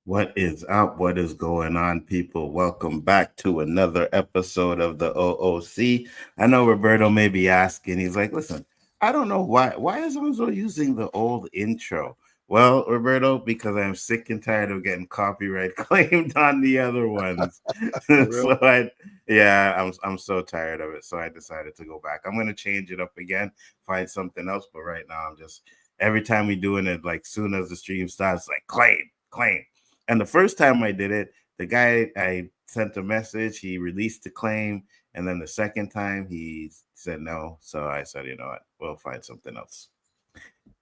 What is up? What is going on, people? Welcome back to another episode of the O.O.C. I know Roberto may be asking, he's like, listen, I don't know why is Nzo using the old intro? Well, Roberto, because I'm sick and tired of getting copyright claimed on the other ones. So I'm so tired of it. So I decided to go back. I'm going to change it up again, find something else. But right now, I'm just, every time we doing it, like soon as the stream starts, like claim. And the first time I did it, the guy, I sent a message, he released the claim. And then the second time he said no. So I said, you know what, we'll find something else.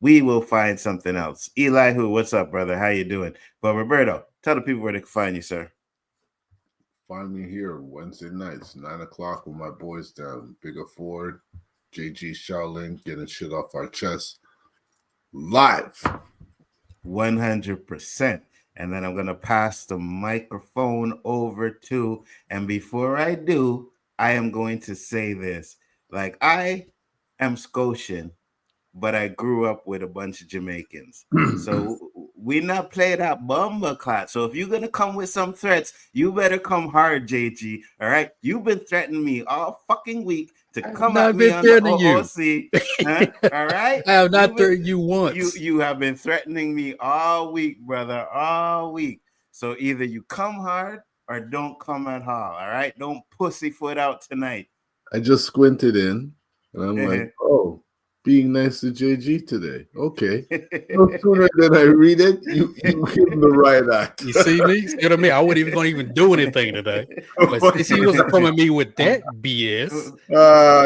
We will find something else. Elihu, what's up, brother? How you doing? But Roberto, tell the people where they can find you, sir. Find me here Wednesday nights, 9 o'clock with my boys down. Bigger Ford, JG Shaolin, getting shit off our chest. Live. 100%. And then I'm going to pass the microphone over to, and before I do, I am going to say this. Like, I am Scotian, but I grew up with a bunch of Jamaicans. So we not play that bomber clot. So if you're going to come with some threats, you better come hard, JG. All right? You've been threatening me all fucking week to come at me on the O.O.C. All right? I have not threatened you once. You have been threatening me all week, brother, all week. So either you come hard or don't come at all, all right? Don't pussyfoot out tonight. I just squinted in, and I'm like, oh, being nice to JG today. Okay. No sooner than I read it, you give him the right act. You see me? You know what I mean? I wasn't even going to even do anything today. But since he wasn't coming at me with that BS.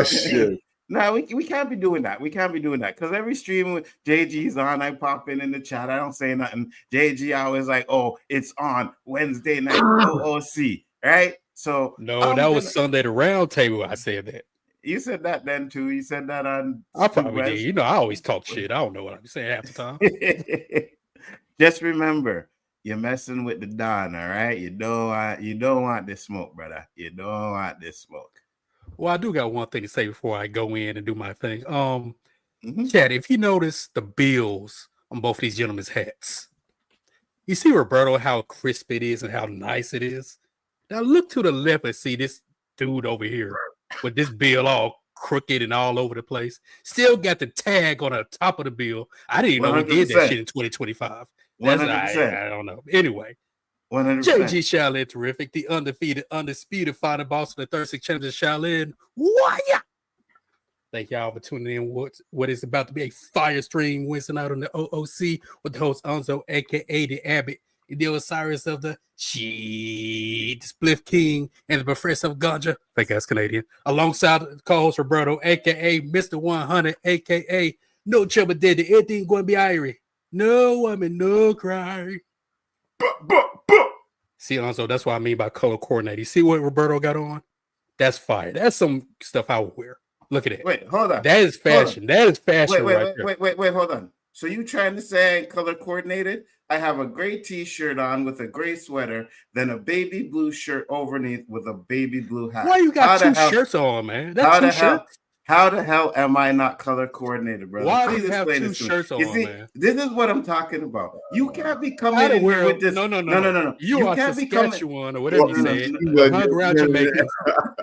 Shit. No, we can't be doing that. We can't be doing that because every stream with JG's on, I pop in the chat. I don't say nothing. JG always like, oh, it's on Wednesday night O.O.C. Right? So no, that was Sunday the round table. I said that. You said that then too. You said that on. I probably did. You know, I always talk shit. I don't know what I'm saying half the time. Just remember, you're messing with the Don. All right, you don't want this smoke, brother. You don't want this smoke. Well, I do got one thing to say before I go in and do my thing. Chad, if you notice the bills on both of these gentlemen's hats, you see, Roberto, how crisp it is and how nice it is. Now look to the left and see this dude over here with this bill all crooked and all over the place. Still got the tag on the top of the bill. I didn't even know we did that shit in 2025. I don't know. Anyway. 100%. JG Shaolin terrific, the undisputed final boss of the 36 champions of Shaolin. Why? Thank y'all for tuning in. What is about to be a fire stream Wednesday night on the O.O.C. with the host Nzo, aka the Abbott, the Osiris of the Shit, the Spliff King, and the Professor of Ganja. I think that's Canadian. Alongside the co-host Roberto, aka Mr. 100, aka No Trouble Did it. Everything going to be irie. No woman, no cry. See, Nzo, that's what I mean by color coordinating. You see what Roberto got on? That's fire. That's some stuff I would wear. Look at it. Wait, hold on. That is fashion. That is fashion. Wait, hold on. So you trying to say color coordinated? I have a gray t-shirt on with a gray sweater, then a baby blue shirt underneath with a baby blue hat. Why you got two shirts on, man? That's two shirts. How the hell am I not color coordinated, brother? Why do you have two shirts on, man? This is what I'm talking about. You can't be coming in here with this. No. You are Saskatchewan or whatever you said. Hung around Jamaicans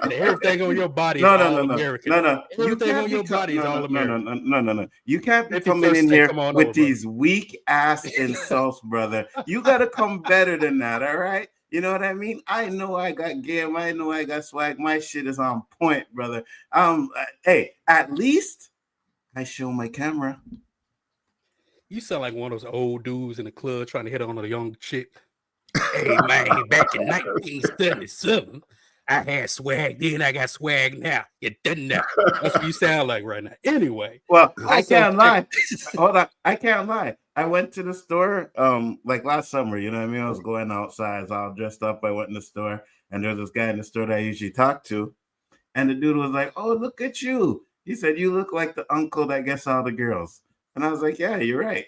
and everything on your body is all American. Everything on your body is all American. No. You can't be coming in here with these weak ass insults, brother. You got to come better than that, all right? You know what I mean? I know I got game. I know I got swag. My shit is on point, brother. Hey, at least I show my camera. You sound like one of those old dudes in the club trying to hit on a young chick. Hey man, back in 1977, I had swag then, I got swag now. You didn't know. That's what you sound like right now. Anyway. Well, I can't lie. Hold on. I can't lie. I went to the store like last summer, you know what I mean? I was going outside, so I was dressed up. I went in the store, and there's this guy in the store that I usually talk to. And the dude was like, "Oh, look at you." He said, "You look like the uncle that gets all the girls." And I was like, "Yeah, you're right."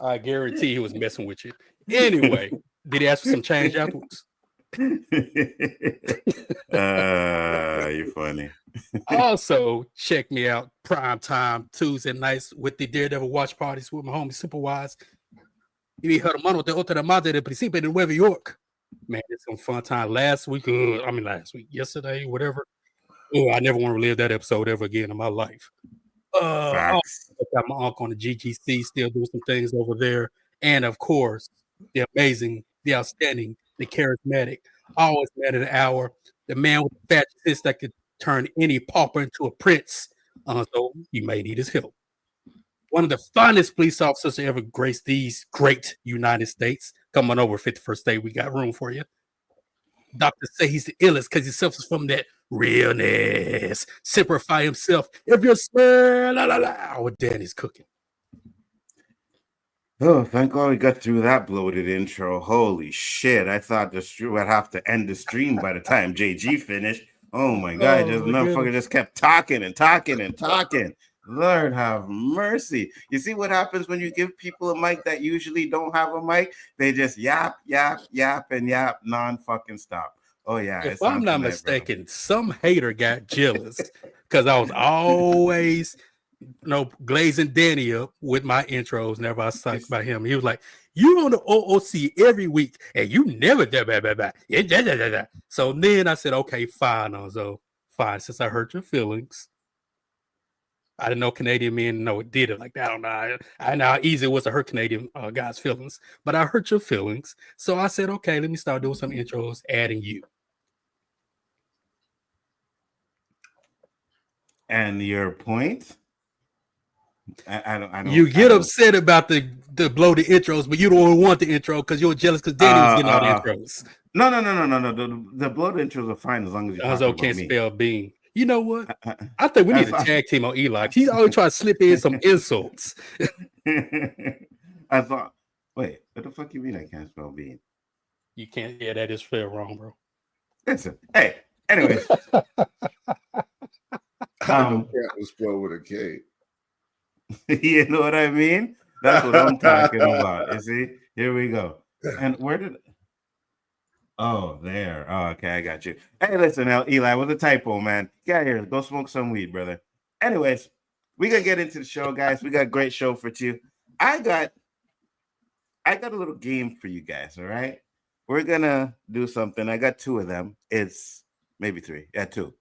I guarantee he was messing with you. Anyway, did he ask for some change afterwards? You're funny. Also, check me out prime time Tuesday nights with the Daredevil watch parties with my homie Superwise. Y mi hermano de otra madre del príncipe de Nueva York. Man, it's some fun time. Yesterday, whatever. Oh, I never want to relive that episode ever again in my life. Facts. I got my uncle on the GGC still doing some things over there. And of course, the amazing, the outstanding, the charismatic, always man of the hour, the man with the fat fist that could turn any pauper into a prince. So you may need his help. One of the finest police officers to ever grace these great United States. Come on over 51st State. We got room for you. Doctors say he's the illest because he suffers from that realness. Simplify himself. If you smell, what Danny's cooking. Oh, thank God we got through that bloated intro. Holy shit. I thought the stream would have to end the stream by the time JG finished. Oh my God. Motherfucker just kept talking and talking and talking. Lord have mercy. You see what happens when you give people a mic that usually don't have a mic? They just yap, yap, yap, and yap non-fucking stop. Oh, yeah. If I'm not mistaken, some hater got jealous because I was always glazing Danny up with my intros. Never I talked about him. He was like, "You on the O.O.C every week, and you never da. So then I said, "Okay, fine, Nzo, fine." Since I hurt your feelings, I didn't know Canadian men did it like that. I don't know. I know how easy it was to hurt Canadian guys' feelings, but I hurt your feelings. So I said, "Okay, let me start doing some intros, adding you." And your point? I don't. You get upset about the bloated intros, but you don't want the intro because you're jealous because Danny was getting all the intros. No. The bloated intros are fine as long as you can't spell bean. You know what? I think we need a tag team on Eli. He's always trying to slip in some insults. I thought, wait, what the fuck you mean I can't spell bean? You can't. Yeah, that is fair wrong, bro. Listen, hey. Anyways, can't spell with a K. You know what I mean? That's what I'm talking about. You see? Here we go. And where did... Oh, there. Oh, okay, I got you. Hey, listen, Eli, with a typo, man. Get here. Go smoke some weed, brother. Anyways, we gonna get into the show, guys. We got a great show for you. I got a little game for you guys, all right? We're gonna do something. I got two of them. It's maybe three. Yeah, two.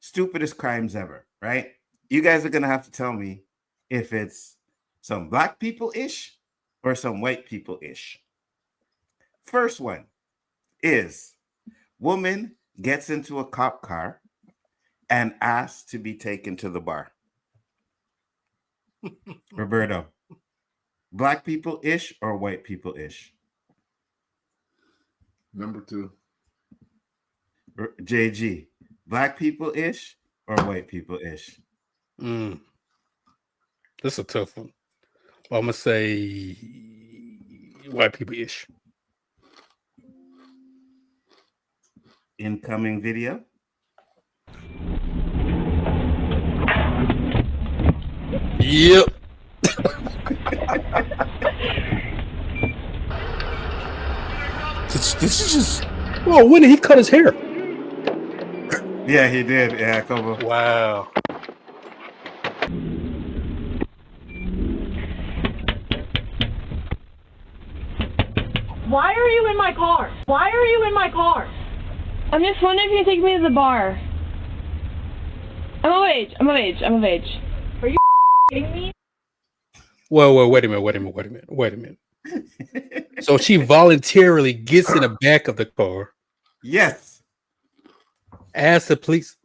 Stupidest crimes ever, right? You guys are gonna have to tell me if it's some black people-ish or some white people-ish. First one is woman gets into a cop car and asks to be taken to the bar. Roberto, black people-ish or white people-ish? Number two. JG, black people-ish or white people-ish? This is a tough one. I'm going to say white people-ish. Incoming video. Yep. Did you just... Oh, when did he cut his hair? Yeah, he did. Yeah, come on. Wow. Why are you in my car? Why are you in my car? I'm just wondering if you can take me to the bar. I'm of age. Are you kidding me? Whoa, wait a minute. So she voluntarily gets in the back of the car. Yes. Asks the police.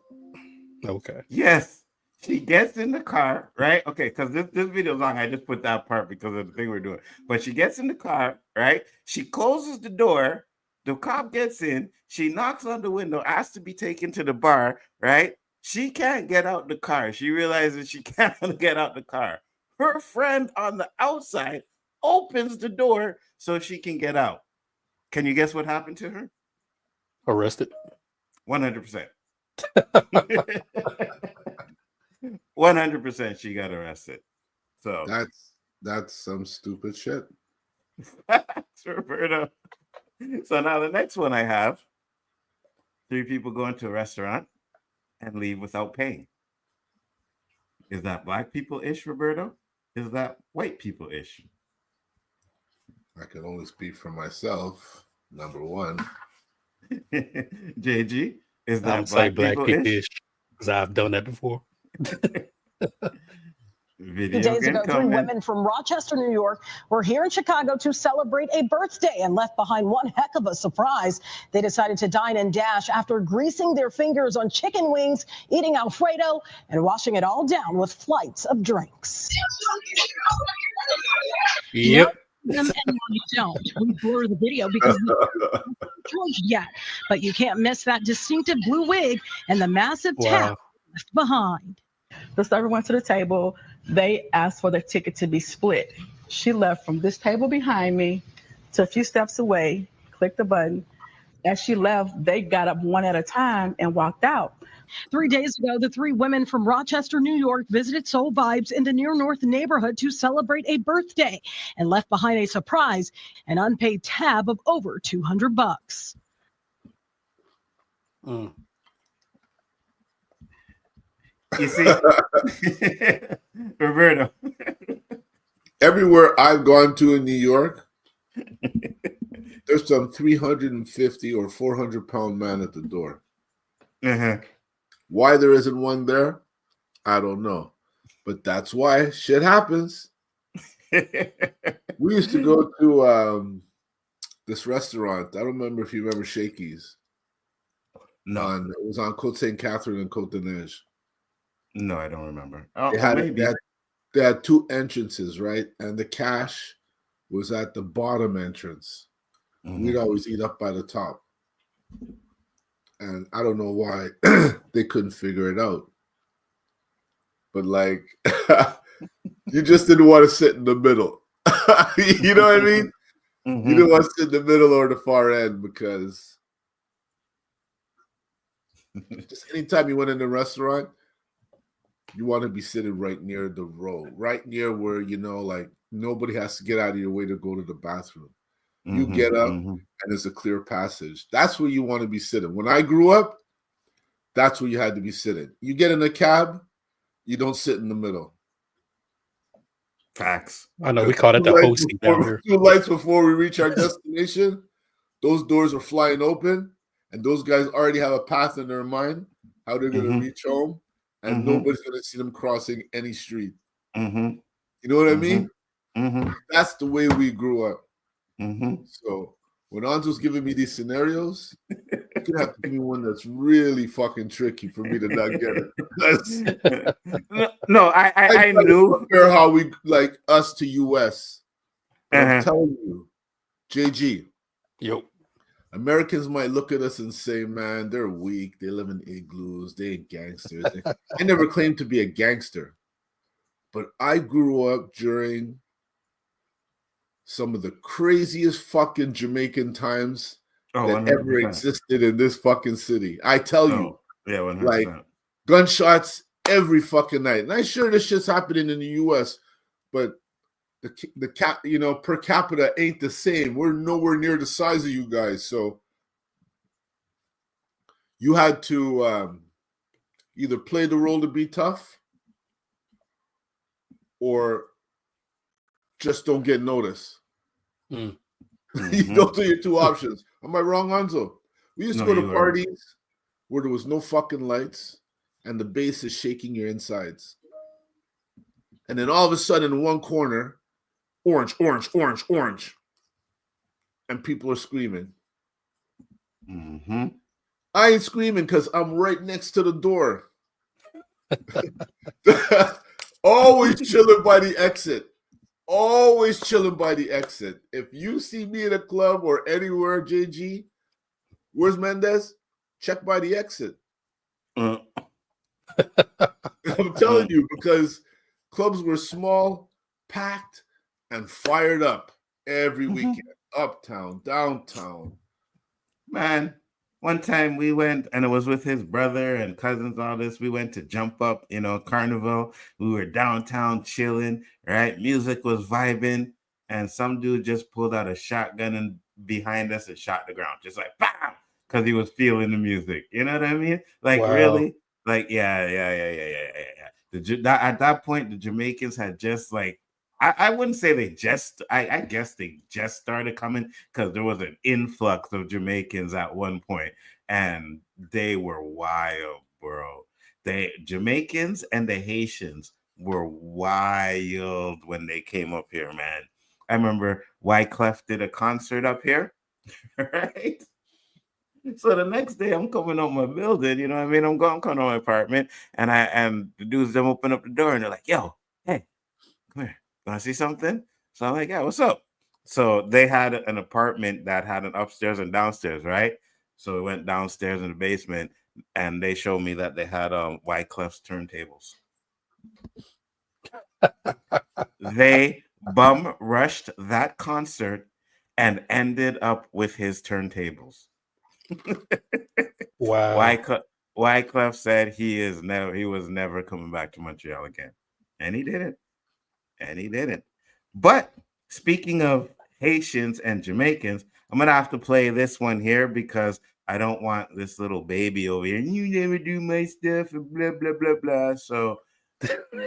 Okay. Yes. She gets in the car, right? Okay, because this video is long. I just put that part because of the thing we're doing. But she gets in the car, right? She closes the door. The cop gets in. She knocks on the window, asks to be taken to the bar, right? She can't get out the car. She realizes she can't get out the car. Her friend on the outside opens the door so she can get out. Can you guess what happened to her? Arrested. 100%. 100% she got arrested. So that's some stupid shit. that's Roberto. So now the next one I have, 3 people go into a restaurant and leave without paying. Is that black people-ish, Roberto? Is that white people-ish? I can only speak for myself. Number one. JG, is that say black people-ish? Because I've done that before. Days ago, 3 women from Rochester, New York were here in Chicago to celebrate a birthday and left behind one heck of a surprise. They decided to dine and dash after greasing their fingers on chicken wings, eating Alfredo, and washing it all down with flights of drinks. Yep. Them and you don't. We blur the video because we haven't charged yet. But you can't miss that distinctive blue wig and the massive tap left behind. The server went to the table. They asked for the ticket to be split. She left from this table behind me to a few steps away, clicked the button. As she left, they got up one at a time and walked out. 3 days ago, the 3 women from Rochester, New York visited Soul Vibes in the Near North neighborhood to celebrate a birthday and left behind a surprise, an unpaid tab of over $200. You see, Roberto. Everywhere I've gone to in New York, there's some 350 or 400-pound man at the door. Why there isn't one there, I don't know. But that's why shit happens. We used to go to this restaurant. I don't remember if you remember Shakey's. No. It was on Côte St. Catherine and Côte de Neige. No, I don't remember. They had 2 entrances, right? And the cash was at the bottom entrance. We'd always eat up by the top. And I don't know why they couldn't figure it out. But like, you just didn't want to sit in the middle. You know what I mean? You didn't want to sit in the middle or the far end because just anytime you went in a restaurant, you want to be sitting right near the road, right near where, you know, like nobody has to get out of your way to go to the bathroom. You get up and there's a clear passage. That's where you want to be sitting. When I grew up, that's where you had to be sitting. You get in a cab, you don't sit in the middle. Facts. I know we call it the O.O.C down here. 2 lights before we reach our destination, those doors are flying open, and those guys already have a path in their mind how they're going to reach home, and nobody's going to see them crossing any street. You know what I mean? That's the way we grew up. So when Nzo's giving me these scenarios, you're gonna have to give me one that's really fucking tricky for me to not get it. No, I knew compare how we like us to US. I'm telling you, JG. Yo. Americans might look at us and say, man, they're weak. They live in igloos. They ain't gangsters. I never claimed to be a gangster. But I grew up during some of the craziest fucking Jamaican times that ever existed in this fucking city. I tell you. Yeah, 100%. Like gunshots every fucking night. And I'm sure this shit's happening in the US, but the per capita ain't the same. We're nowhere near the size of you guys. So you had to either play the role to be tough or just don't get noticed. Those are your 2 options. Am I wrong, Nzo? We used to go to parties where there was no fucking lights and the bass is shaking your insides. And then all of a sudden in one corner, orange, orange, orange, orange. And people are screaming. I ain't screaming because I'm right next to the door. Always chilling by the exit. Always chilling by the exit. If you see me in a club or anywhere, JG, where's Mendez? Check by the exit. I'm telling you, because clubs were small, packed, and fired up every weekend. Uptown, downtown. Man, one time we went, and it was with his brother and cousins, all this. We went to Jump Up, Carnival. We were downtown chilling, right? Music was vibing, and some dude just pulled out a shotgun and behind us and shot the ground, just like bam, because he was feeling the music. You know what I mean? Like, Wow. really? Like, yeah. At that point, the Jamaicans had just like, I wouldn't say they just, I guess they just started coming, because there was an influx of Jamaicans at one point, and they were wild, bro. Jamaicans and the Haitians were wild when they came up here, man. I remember Wyclef did a concert up here, right? So the next day I'm coming out my building, you know what I mean? I'm coming to my apartment, and the dudes them open up the door and they're like, yo, hey, come here. Want to see something? So I'm like, yeah, what's up? So they had an apartment that had an upstairs and downstairs, right? So we went downstairs in the basement, and they showed me that they had Wyclef's turntables. They bum rushed that concert and ended up with his turntables. Wow. Wyclef said he was never coming back to Montreal again, and he didn't. But speaking of Haitians and Jamaicans, I'm gonna have to play this one here because I don't want this little baby over here. You never do my stuff and blah blah blah blah. So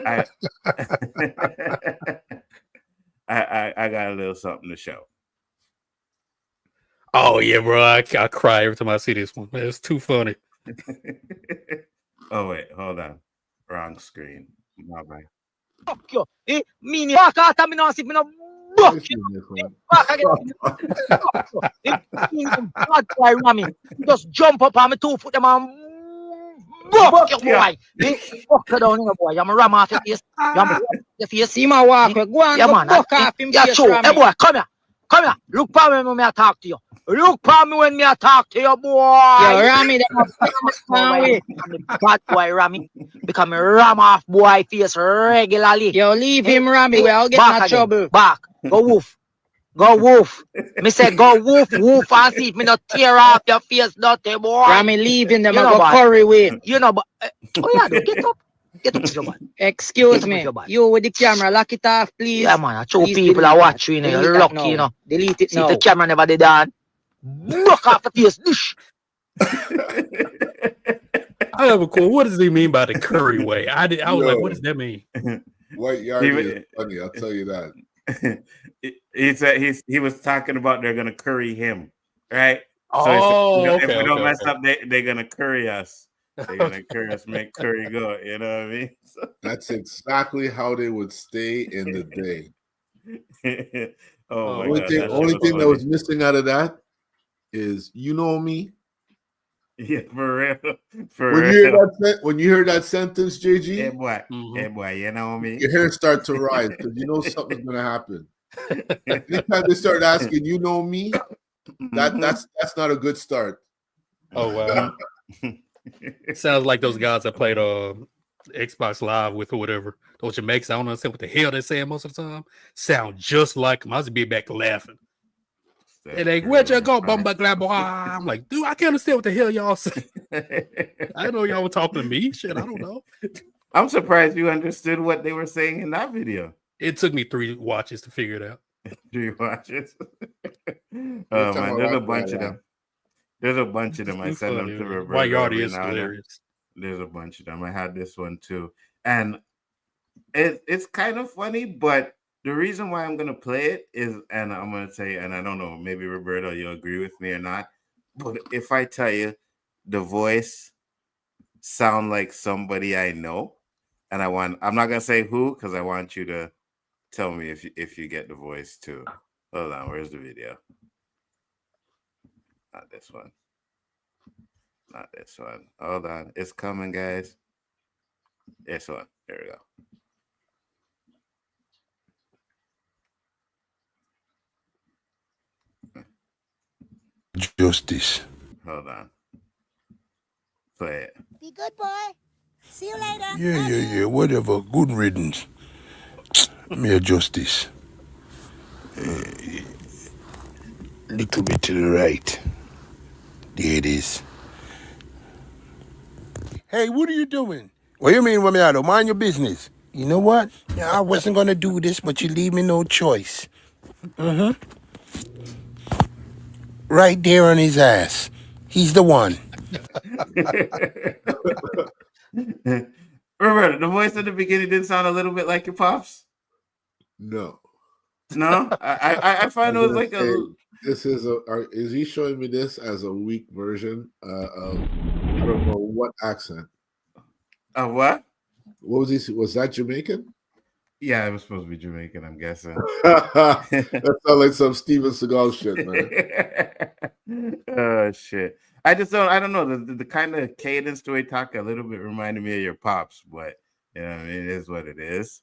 I I got a little something to show. Oh yeah, bro. I cry every time I see this one. It's too funny. Oh wait, hold on. Wrong screen. My bad. Fuck you. Mini fuck out of me now, see me no buck you. Fuck again. Bad boy Rami. Just jump up on me 2 foot them and buck you, boy. Fuck you down here, boy. I'm a ram off your face. Your face. See my walk. Go on, yeah, man. buck off him Yeah, face, true. Rami. Hey, boy, come here. Come here. Look for me when I talk to you. Look for me when I talk to you, boy. Yo, Rami, bad boy Rami. Become a ram off boy face regularly. Yo, leave him, Rami. I'll get back my again. trouble. Back. Go woof. Go woof. Me say go woof and see if me not tear off your face, dirty boy. Rami, leaving them. You I know, go bad. curry with. You know, but oh yeah, get up. Get up with your bad. Excuse me. You with the camera, lock it off, please. Yeah, man. Two Please people are watching. You're lucky, you know. Delete it See now. if the camera never did that. Knock off the face. Dish. I have a clue. What does he mean by the curry way? I was like, what does that mean? White Yardie is funny, I'll tell you that. He said he was talking about they're gonna curry him, right? Oh, so if we don't mess up, they're gonna curry us. They're gonna curry us, make curry go. You know what I mean? So. That's exactly how they would stay in the day. Oh my God! Only thing that was missing out of that is you know me. Yeah, for real. When you hear that sentence, JG, hey boy, you know me. Your hair start to rise because you know something's gonna happen. Anytime they start asking, you know me, that's not a good start. Oh wow. Sounds like those guys that played Xbox Live with or whatever. Those Jamaicans, I don't understand what the hell they're saying most of the time. Sound just like them. I was be back laughing. And they, where'd you go, Bumba Glabo? I'm like, dude, I can't understand what the hell y'all say. I know y'all were talking to me. Shit, I don't know. I'm surprised you understood what they were saying in that video. It took me 3 watches to figure it out. 3 watches? Oh man, there's a bunch of them. There's a bunch of them. I sent them to Roberto. White Yardie is hilarious. There's a bunch of them. I had this one too. And it's kind of funny, but the reason why I'm gonna play it is, and I'm gonna say, and I don't know, maybe Roberto, you'll agree with me or not, but if I tell you the voice sound like somebody I know, and I'm not gonna say who because I want you to tell me if you get the voice too. Hold on, where's the video? Not this one. Not this one. Hold on, it's coming, guys. This one. There we go. Justice. Hold on. Play it. Be good, boy. See you later. Yeah. Whatever. Good riddance. Mere justice. Little bit to the right. There it is. Hey, what are you doing? What do you mean, Wamiado? Mind your business. You know what? Yeah, I wasn't gonna do this, but you leave me no choice. Right there on his ass. He's the one. Roberto, the voice at the beginning didn't sound a little bit like your pops. No. I find it was like a. This is is he showing me this as a weak version of I don't know what accent? Of what? What was he? Was that Jamaican? Yeah, it was supposed to be Jamaican, I'm guessing. That sounds like some Steven Seagal shit, man. Oh shit! I don't know. The kind of cadence to he talk a little bit reminded me of your pops, but you know, I mean, it is what it is.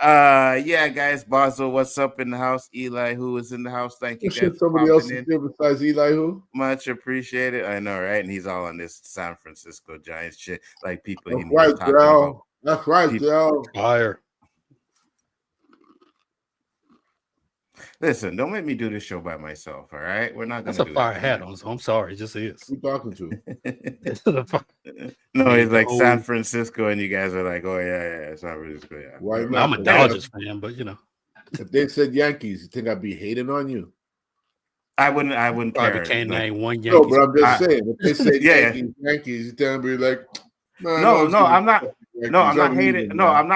Yeah, guys, Basil, what's up in the house? Elihu is in the house. Thank you guys. Somebody else is here besides Elihu. Much appreciated. I know, right? And he's all on this San Francisco Giants shit, like people. That's right, Dell. That's right, Dell. Fire. Listen, don't make me do this show by myself. All right, we're not. That's a fire hat on. So I'm sorry, it just is. Who you talking to? No, he's like San Francisco, and you guys are like, oh yeah, San Francisco. Yeah. Why I'm a Dodgers fan, but you know, if they said Yankees, you think I'd be hating on you? I wouldn't care. Can't name one Yankee. No, but I'm just saying, if they say Yankees, you tell me like, no, I'm not. No, I'm not hating. No, I'm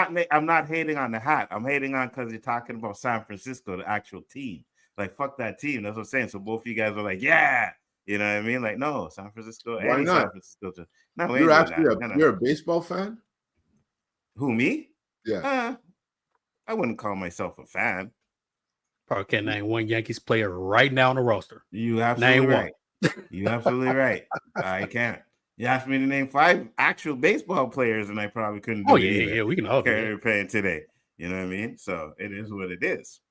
not hating on the hat. I'm hating on because you're talking about San Francisco, the actual team. Like, fuck that team. That's what I'm saying. So both of you guys are like, yeah, you know what I mean? Like, no, San Francisco. Why not? San Francisco. No, you're actually you're a baseball fan. Who, me? Yeah. I wouldn't call myself a fan. Probably can't name one Yankees player right now on the roster. You absolutely right. You absolutely right. I can't. You asked me to name 5 actual baseball players, and I probably couldn't do it. Yeah, we can all do it. Playing today. You know what I mean? So it is what it is.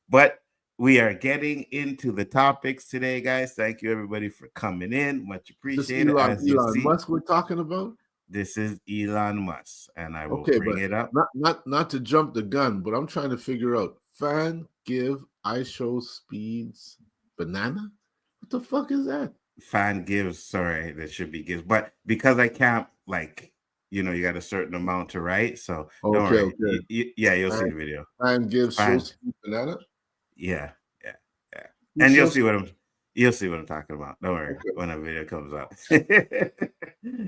But we are getting into the topics today, guys. Thank you, everybody, for coming in. Much appreciated. Elon Musk we're talking about? This is Elon Musk, and I will bring it up. Not to jump the gun, but I'm trying to figure out. Fan give Ishowsspeed Banana? What the fuck is that? Fan gives, sorry, that should be gives, but because I can't, like, you know, you got a certain amount to write, so okay. You'll see the video. Fan gives Ishowsspeed Banana. Yeah, and you'll see what I'm talking about. Don't worry, when the video comes out,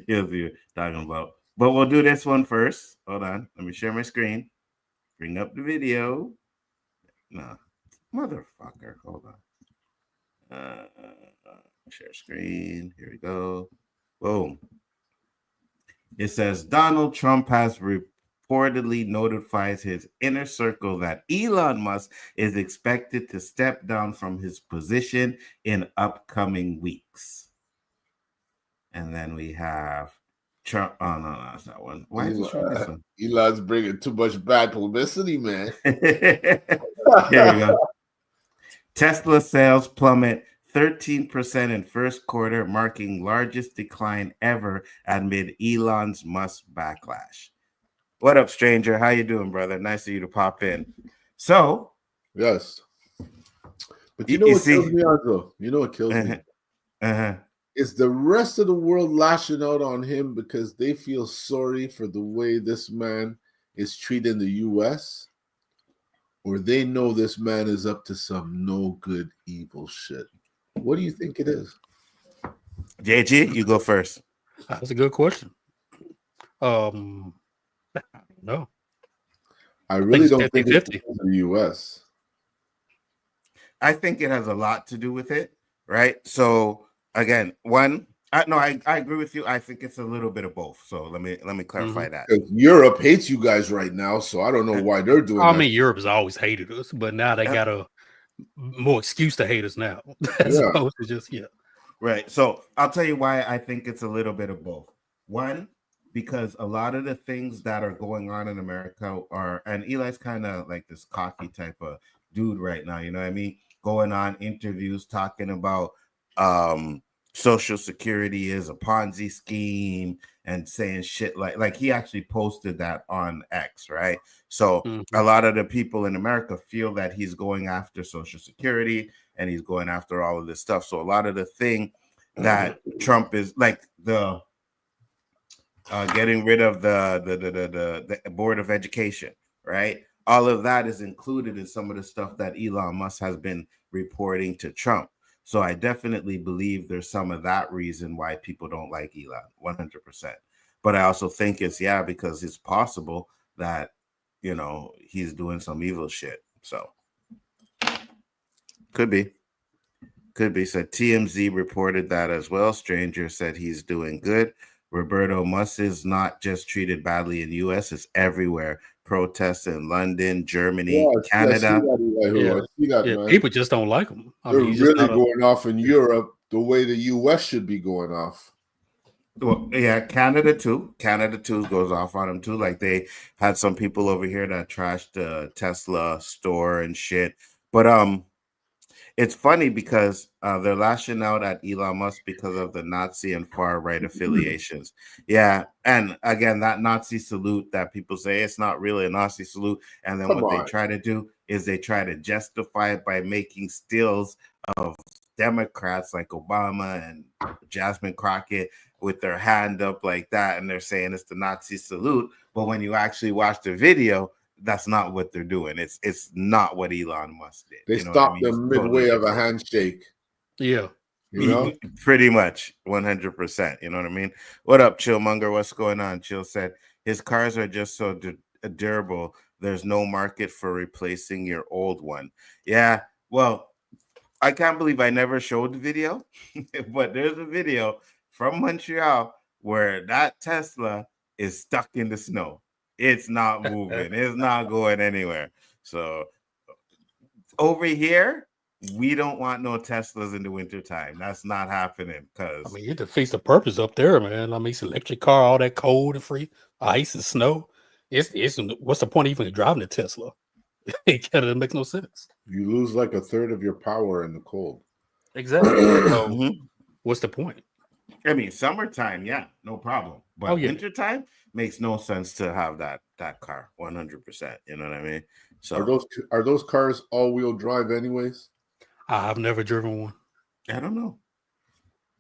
you'll see what I'm talking about. But we'll do this one first. Hold on, let me share my screen. Bring up the video. No, motherfucker. Hold on. Share screen. Here we go. Boom. It says Donald Trump has reportedly notified his inner circle that Elon Musk is expected to step down from his position in upcoming weeks. And then we have Trump. Oh, no, that's not one. Why is this one? Elon's bringing too much bad publicity, man. Here we go. Tesla sales plummet 13% in first quarter, marking largest decline ever amid Elon's Musk backlash. What up, stranger? How you doing, brother? Nice of you to pop in. So, yes. But you know what kills me, Nzo? You know what kills me? It's the rest of the world lashing out on him because they feel sorry for the way this man is treating the U.S., or they know this man is up to some no good, evil shit. What do you think it is? JG, you go first. That's a good question. No. I really don't think it's the U.S. I think it has a lot to do with it, right? So again, I agree with you. I think it's a little bit of both. So let me clarify that. Europe hates you guys right now, so I don't know why they're doing that. I mean, Europe has always hated us, but now they got a more excuse to hate us now. As opposed to just, Right. So I'll tell you why I think it's a little bit of both. One, because a lot of the things that are going on in America are, and Eli's kind of like this cocky type of dude right now, you know what I mean? Going on interviews talking about Social Security is a Ponzi scheme and saying shit like he actually posted that on X, right? So a lot of the people in America feel that he's going after Social Security and he's going after all of this stuff. So a lot of the thing that Trump is like the getting rid of the Board of Education, right? All of that is included in some of the stuff that Elon Musk has been reporting to Trump. So I definitely believe there's some of that reason why people don't like Elon, 100%. But I also think it's, because it's possible that, you know, he's doing some evil shit. So could be. Said TMZ reported that as well. Stranger said he's doing good. Roberto Musk is not just treated badly in the U.S., it's everywhere. Protests in London, Germany, Canada. I see that, man. People just don't like him. They're really going off in Europe the way the U.S. should be going off. Well, yeah, Canada too. Canada too goes off on him too. Like they had some people over here that trashed the Tesla store and shit. But it's funny because they're lashing out at Elon Musk because of the Nazi and far right affiliations. Yeah, and again, that Nazi salute that people say it's not really a Nazi salute, and then they try to do is they try to justify it by making stills of Democrats like Obama and Jasmine Crockett with their hand up like that, and they're saying it's the Nazi salute. But when you actually watch the video, that's not what they're doing. It's not what Elon Musk did. They stopped them midway of a handshake. Yeah. You know? Pretty much 100%. You know what I mean? What up, Chillmonger? What's going on? Chill said his cars are just so durable. There's no market for replacing your old one. Yeah. Well, I can't believe I never showed the video, but there's a video from Montreal where that Tesla is stuck in the snow. It's not moving. It's not going anywhere. So over here, we don't want no Teslas in the wintertime. That's not happening because it defeats the purpose up there, man. It's electric car, all that cold and free ice and snow. It's what's the point of even driving a Tesla? It makes no sense. You lose like a third of your power in the cold. Exactly. So what's the point? I mean, summertime, yeah, no problem. But wintertime makes no sense to have that car 100%. You know what I mean? So are those cars all-wheel drive anyways? I've never driven one. I don't know.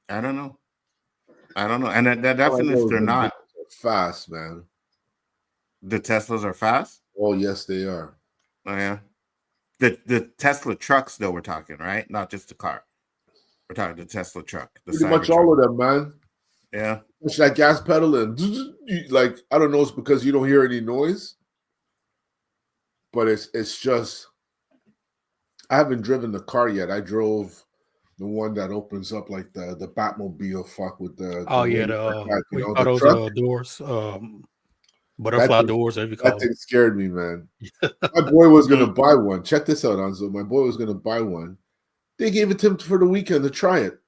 And that definitely they're not fast, man. The Teslas are fast? Oh, yes, they are. Oh, yeah. The Tesla trucks, though, we're talking, right? Not just the car. We're talking the Tesla truck. Pretty much all of them, man. Yeah. It's like gas pedal and like, I don't know, it's because you don't hear any noise. But it's just, I haven't driven the car yet. I drove the one that opens up like the Batmobile with the those doors, butterfly doors, whatever you call that thing scared me, man. My boy was gonna buy one. Check this out, Nzo. My boy was gonna buy one. They gave it to him for the weekend to try it.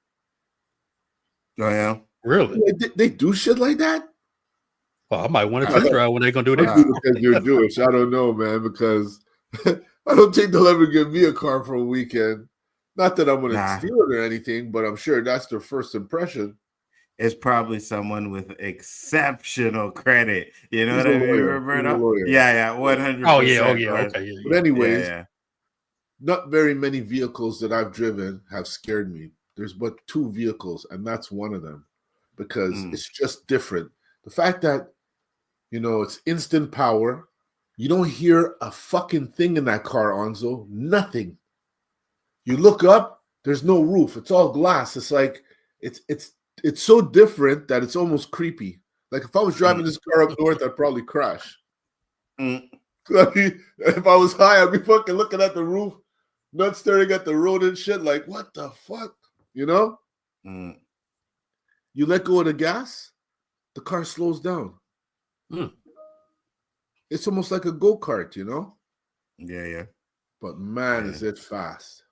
Oh yeah, really? They do shit like that? Well, I might want to test drive when they're gonna do that. Because you're Jewish. I don't know, man. Because I don't think they'll ever give me a car for a weekend. Not that I'm gonna steal it or anything, but I'm sure that's their first impression. It's probably someone with exceptional credit. You know what I mean, Roberto? Yeah, 100%. Oh yeah, okay. Yeah. But anyways, not very many vehicles that I've driven have scared me. There's but 2 vehicles, and that's one of them because it's just different. The fact that, it's instant power. You don't hear a fucking thing in that car, Nzo. Nothing. You look up, there's no roof. It's all glass. It's like it's so different that it's almost creepy. Like if I was driving this car up north, I'd probably crash. I mean, if I was high, I'd be fucking looking at the roof, not staring at the road and shit. Like, what the fuck? You let go of the gas, the car slows down. It's almost like a go-kart, Yeah. But man, is it fast.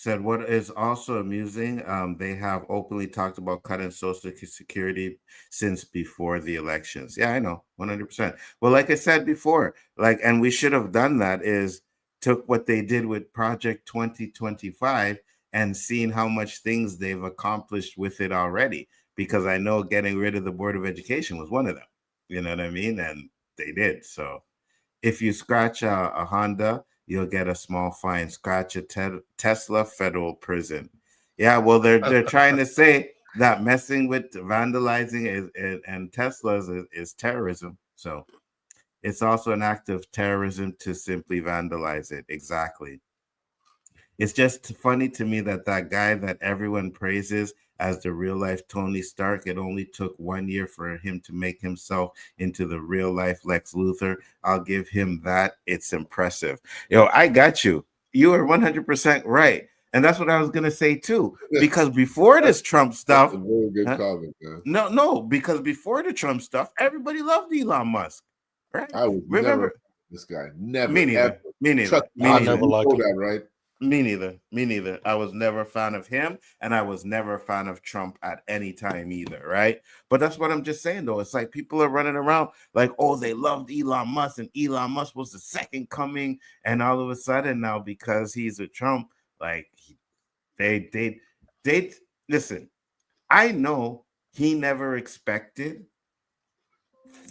said what is also amusing, they have openly talked about cutting Social Security since before the elections. Yeah, I know, 100%. Well, like I said before, like, and we should have done that is took what they did with Project 2025 and seen how much things they've accomplished with it already. Because I know getting rid of the Board of Education was one of them. You know what I mean? And they did. So if you scratch a Honda, you'll get a small fine. Scratch a Tesla, federal prison. Yeah, well, they're trying to say that messing with vandalizing and Teslas is terrorism. So it's also an act of terrorism to simply vandalize it. Exactly. It's just funny to me that guy that everyone praises as the real life Tony Stark, it only took 1 year for him to make himself into the real life Lex Luthor. I'll give him that. It's impressive. I got you. You are 100% right. And that's what I was going to say too. Because before this Trump stuff. That's a very good comment, man. No, because before the Trump stuff, everybody loved Elon Musk. Right? I would never this guy. Never. Me neither. Ever. Me neither. Trust me I neither. never liked him. That, right? Me neither. I was never a fan of him, and I was never a fan of Trump at any time either, right? But that's what I'm just saying, though. It's like people are running around like, oh, they loved Elon Musk, and Elon Musk was the second coming, and all of a sudden now, because he's a Trump, like, they listen, I know he never expected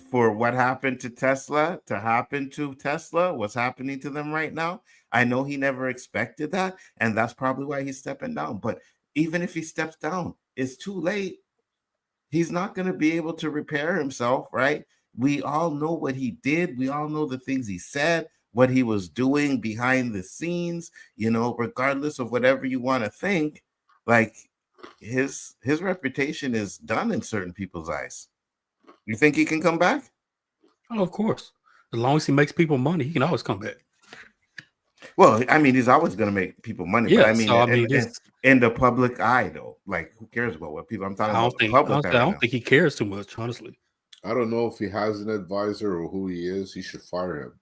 for what happened to Tesla to happen to Tesla, what's happening to them right now. I know he never expected that, and that's probably why he's stepping down. But even if he steps down, it's too late. He's not going to be able to repair himself, right? We all know what he did. We all know the things he said, what he was doing behind the scenes, regardless of whatever you want to think, like his reputation is done in certain people's eyes. You think he can come back? Oh, of course. As long as he makes people money, he can always come back. Well, I mean, he's always going to make people money. Yeah, but I mean, so, in the public eye, though, like, who cares about what people? I'm talking about the public eye. I don't think he cares too much, honestly. I don't know if he has an advisor or who he is. He should fire him.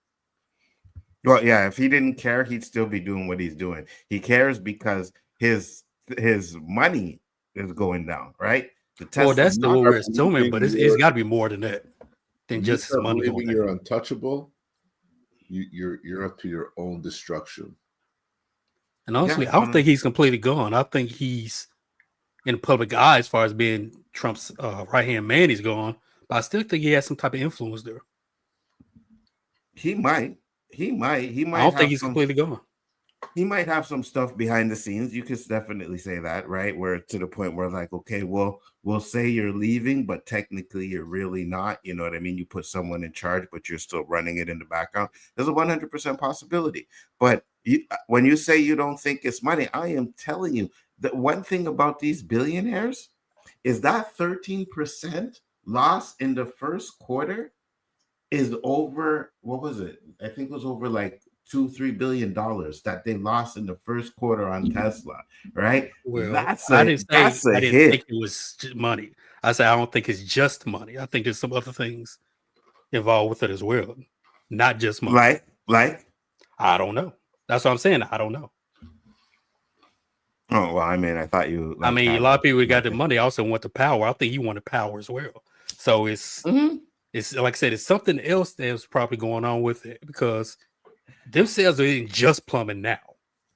Well, yeah, if he didn't care, he'd still be doing what he's doing. He cares because his money is going down, right? Well, that's what we're assuming, but it's got to be more than that, than just his money going down. You're untouchable. You're up to your own destruction. And honestly, I don't think he's completely gone. I think he's in the public eye as far as being Trump's right-hand man. He's gone, but I still think he has some type of influence there. He might. I don't think he's completely gone. He might have some stuff behind the scenes. You could definitely say that, right? Where to the point where, like, okay, well, we'll say you're leaving, but technically you're really not. You know what I mean? You put someone in charge, but you're still running it in the background. There's a 100% possibility. But when you say you don't think it's money, I am telling you that one thing about these billionaires is that 13% loss in the first quarter is over. What was it? I think it was over like $2-3 billion that they lost in the first quarter on Tesla, right? Well, I didn't think it was money. I said I don't think it's just money. I think there's some other things involved with it as well, not just money. Like I don't know. That's what I'm saying. I don't know. Oh well, I mean, I thought you. I mean, a lot of people got the money also want the power. I think he wanted power as well. So it's like I said, it's something else that's probably going on with it because them sales are just plumbing now.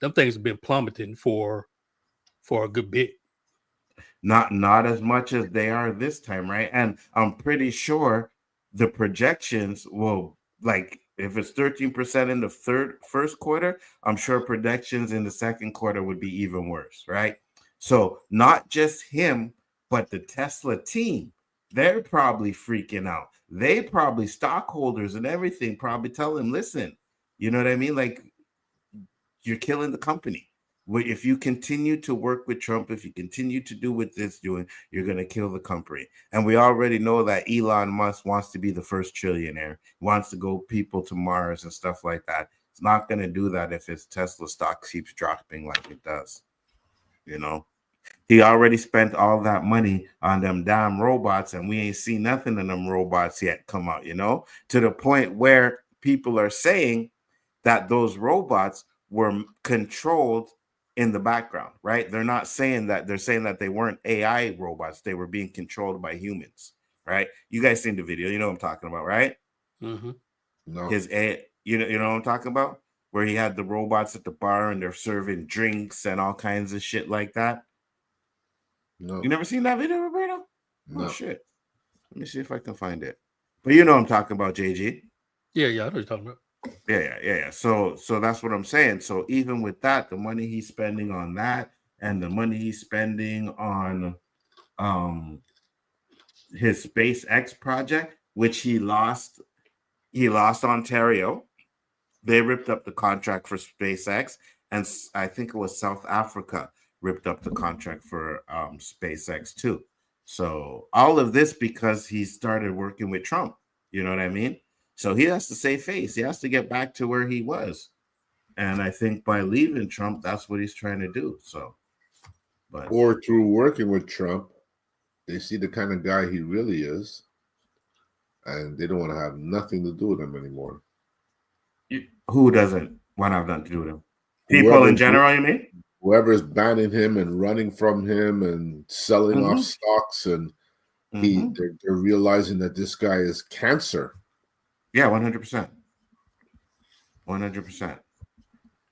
Them things have been plummeting for a good bit. Not as much as they are this time, right? And I'm pretty sure the projections will, like, if it's 13% in the first quarter, I'm sure projections in the second quarter would be even worse, right? So not just him, but the Tesla team, they're probably freaking out. They probably, stockholders and everything, probably tell him, listen, you know what I mean? Like, you're killing the company. If you continue to work with Trump, if you continue to do what this doing, you're going to kill the company. And we already know that Elon Musk wants to be the first trillionaire, wants to go people to Mars and stuff like that. It's not going to do that if his Tesla stock keeps dropping like it does. You know, he already spent all that money on them damn robots, and we ain't seen nothing in them robots yet come out, you know, to the point where people are saying that those robots were controlled in the background, right? They're not saying that. They're saying that they weren't AI robots. They were being controlled by humans, right? You guys seen the video. You know what I'm talking about, right? Mm-hmm. No. You know what I'm talking about? Where he had the robots at the bar and they're serving drinks and all kinds of shit like that. No. You never seen that video, Roberto? No. Oh, shit. Let me see if I can find it. But you know what I'm talking about, JG. Yeah, I know what you're talking about. Yeah. So that's what I'm saying. So even with that, the money he's spending on that and the money he's spending on his SpaceX project, which he lost Ontario. They ripped up the contract for SpaceX, and I think it was South Africa ripped up the contract for SpaceX too. So all of this because he started working with Trump. You know what I mean? So he has to save face. He has to get back to where he was. And I think by leaving Trump, that's what he's trying to do. So, but or through working with Trump, they see the kind of guy he really is, and they don't want to have nothing to do with him anymore. Who doesn't want to have nothing to do with him? People in general, you mean? Whoever's banning him and running from him and selling off stocks, and they're realizing that this guy is cancer. Yeah, 100%. 100%.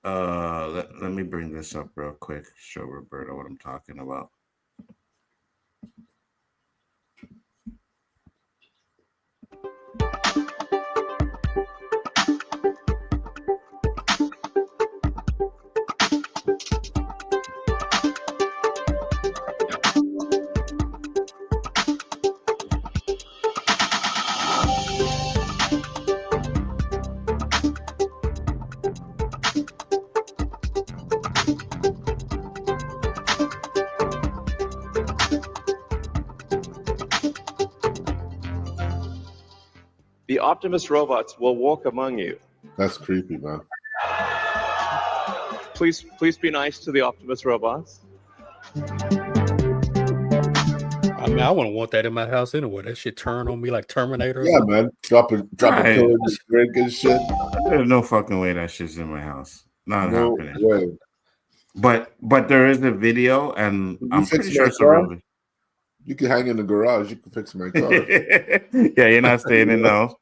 Let me bring this up real quick. Show Roberto what I'm talking about. The Optimus robots will walk among you. That's creepy, man. Please be nice to the Optimus robots. I mean, I wouldn't want that in my house anyway. That shit turn on me like Terminator. Yeah, man. Dropping pillars, drink and shit. There's no fucking way that shit's in my house. Not No happening. way. But there is a video, and I'm pretty sure it's a real video. You can hang in the garage. You can fix my car. Yeah, you're not staying in the house.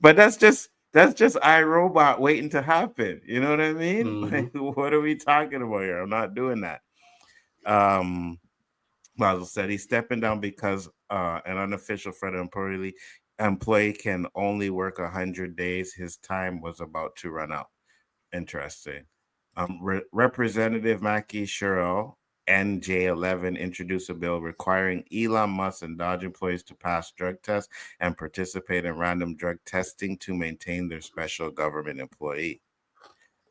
But that's just iRobot waiting to happen. You know what I mean? Mm-hmm. Like, what are we talking about here? I'm not doing that. Mazel said he's stepping down because an unofficial federal employee can only work 100 days. His time was about to run out. Interesting. Representative Mackie Sherrill, NJ11, introduced a bill requiring Elon Musk and Dodge employees to pass drug tests and participate in random drug testing to maintain their special government employee.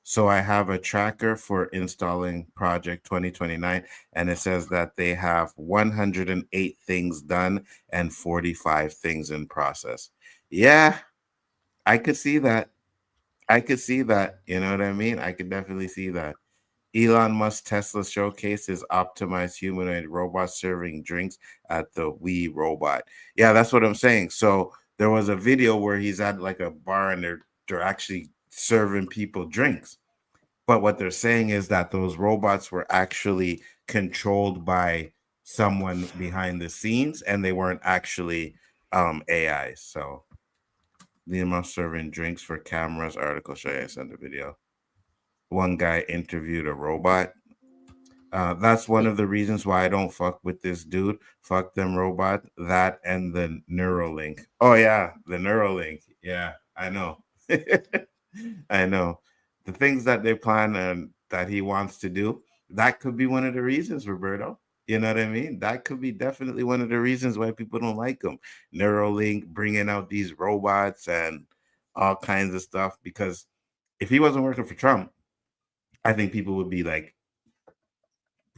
So I have a tracker for installing Project 2029, and it says that they have 108 things done and 45 things in process. Yeah, I could see that. You know what I mean? I could definitely see that. Elon Musk Tesla showcases optimized humanoid robot serving drinks at the Wii Robot. Yeah, that's what I'm saying. So there was a video where he's at like a bar and they're actually serving people drinks. But what they're saying is that those robots were actually controlled by someone behind the scenes and they weren't actually AI. So Elon Musk serving drinks for cameras. Article show you. I sent the video. One guy interviewed a robot. That's one of the reasons why I don't fuck with this dude. Fuck them robot. That and the Neuralink. Oh yeah, the Neuralink. Yeah, I know. I know. The things that they plan and that he wants to do, that could be one of the reasons, Roberto. You know what I mean? That could be definitely one of the reasons why people don't like him. Neuralink, bringing out these robots and all kinds of stuff. Because if he wasn't working for Trump, I think people would be like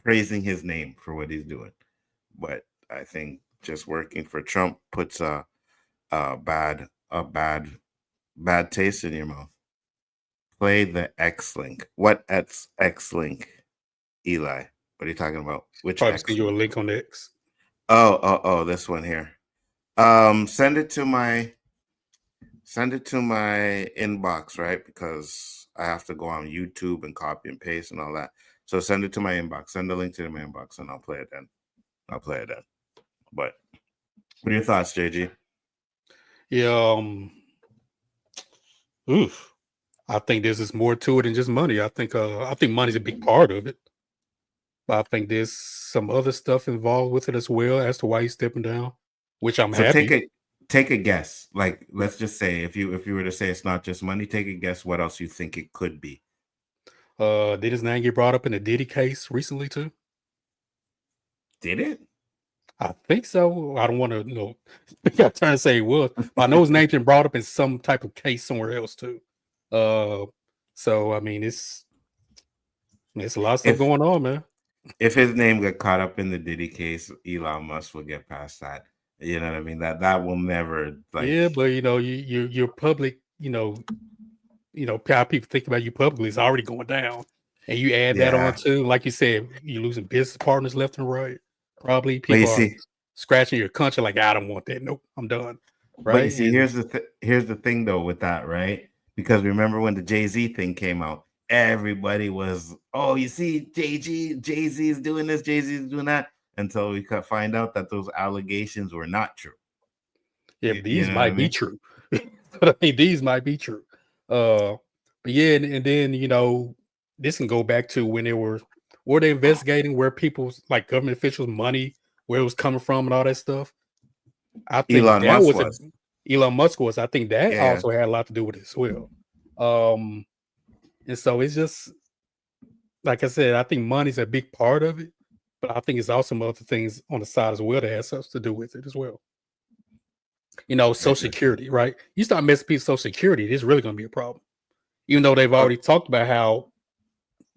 praising his name for what he's doing. But I think just working for Trump puts a bad taste in your mouth. Play the X-Link. What X-Link? Eli, what are you talking about? Which Probably send you a link on the X. Oh, this one here. Send it to my inbox, right? Because I have to go on YouTube and copy and paste and all that. So send it to my inbox. Send the link to my inbox, and I'll play it then. But what are your thoughts, JG? Yeah. I think there's just more to it than just money. I think money's a big part of it. But I think there's some other stuff involved with it as well as to why he's stepping down, which I'm happy. Take a guess. Like, let's just say if you were to say it's not just money, take a guess what else you think it could be. Did his name get brought up in the Diddy case recently too? Did it? I think so. I don't want to I'm trying to say it was. I know his name's been brought up in some type of case somewhere else too. So I mean, it's a lot of stuff going on, man. If his name got caught up in the Diddy case, Elon Musk will get past that. You know what I mean? That will never like. Yeah, but you're public. How people think about you publicly is already going down, and you add that on too. Like you said, you're losing business partners left and right. Probably people are scratching your conscience like, I don't want that. Nope, I'm done. Right. But you see, here's the thing though with that, right? Because remember when the Jay-Z thing came out, everybody was, oh, you see, Jay-Z is doing this, Jay-Z is doing that, until we could find out that those allegations were not true. Yeah, but these might be true. But I mean, these might be true. But yeah, and then this can go back to when they were they investigating where people's like government officials' money, where it was coming from, and all that stuff. I think Elon Musk was. I think that also had a lot to do with it as well. And so it's just like I said, I think money's a big part of it, but I think it's also some other things on the side as well that has something to do with it as well. Social Security, right? You start messing with Social Security, it's really going to be a problem. Even though they've already talked about how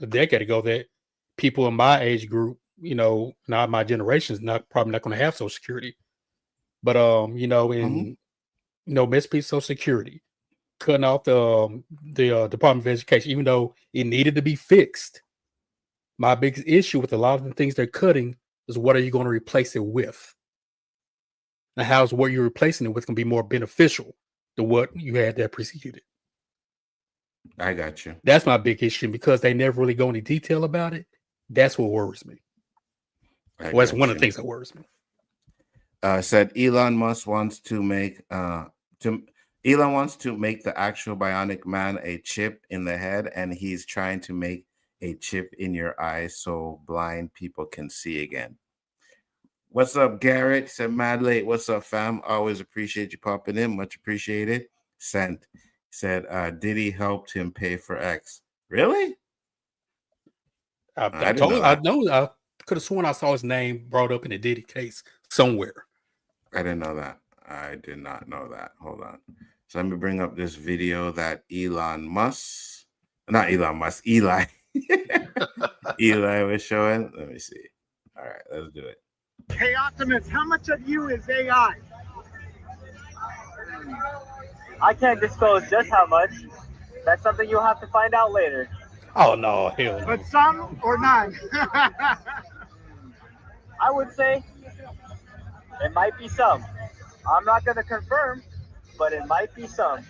a decade ago that people in my age group, not my generation, is probably not going to have Social Security. But messing with Social Security, cutting off the Department of Education, even though it needed to be fixed. My biggest issue with a lot of the things they're cutting is what are you going to replace it with? And how's what you're replacing it with going to be more beneficial than what you had that preceded it? I got you. That's my big issue because they never really go into detail about it. That's what worries me. That's one of the things that worries me. Said Elon Musk wants to make Elon wants to make the actual bionic man a chip in the head, and he's trying to make a chip in your eyes so blind people can see again. What's up, Garrett? Said mad late. What's up, fam? Always appreciate you popping in. Much appreciated. Sent. Said Diddy helped him pay for X. Really? I could have sworn I saw his name brought up in the Diddy case somewhere. I didn't know that. I did not know that. Hold on. So let me bring up this video that Eli was showing. Let me see. All right, let's do it. Hey, Optimus, how much of you is AI? I can't disclose just how much. That's something you'll have to find out later. Oh, no, hell no. But some or none? I would say it might be some. I'm not going to confirm, but it might be some.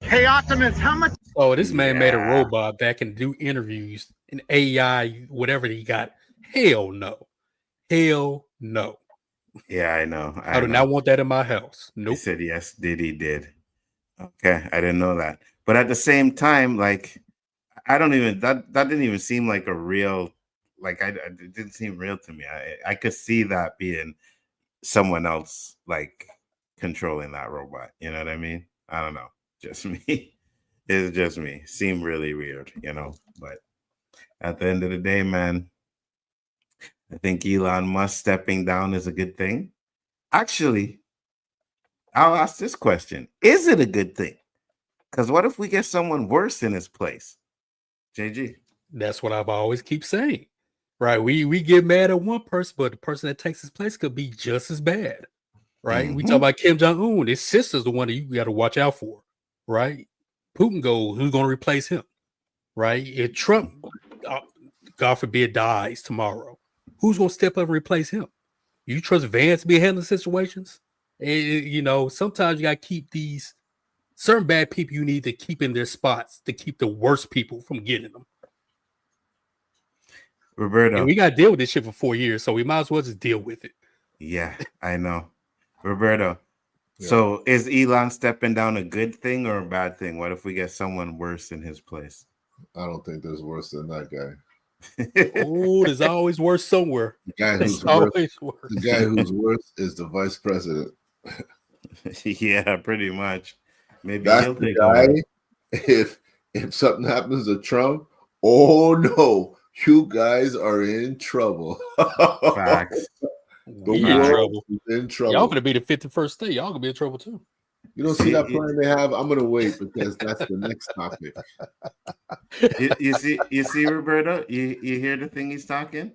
Hey, Optimus, how much? Oh, this man made a robot that can do interviews in AI, whatever he got. Hell no. Hell no. Yeah, I know. I do not want that in my house. Nope. He said yes, Diddy did. Okay, I didn't know that. But at the same time, like, I don't even that didn't even seem like a real, like, it didn't seem real to me. I could see that being someone else like controlling that robot. You know what I mean? I don't know. Just me. It's just me. Seemed really weird, But at the end of the day, man, I think Elon Musk stepping down is a good thing. Actually, I'll ask this question. Is it a good thing? Because what if we get someone worse in his place? JG. That's what I've always keep saying. Right. We get mad at one person, but the person that takes his place could be just as bad. Right. Mm-hmm. We talk about Kim Jong-un. His sister's the one that you got to watch out for. Right. Putin goes, who's going to replace him? Right. If Trump, God forbid, dies tomorrow, who's going to step up and replace him? You trust Vance to be handling situations? And, sometimes you got to keep these certain bad people you need to keep in their spots to keep the worst people from getting them. Roberto. And we got to deal with this shit for 4 years, so we might as well just deal with it. Yeah, I know. Roberto, so is Elon stepping down a good thing or a bad thing? What if we get someone worse in his place? I don't think there's worse than that guy. Oh, there's always worse somewhere. The guy who's worse is the vice president. Yeah, pretty much. Maybe that's he'll the take guy. over. If something happens to Trump, oh no, you guys are in trouble. Facts. We in trouble. In trouble. Y'all gonna be the 51st state. Y'all gonna be in trouble too. You don't see that plan they have? I'm gonna wait because that's the next topic. You see, Roberto. You hear the thing he's talking?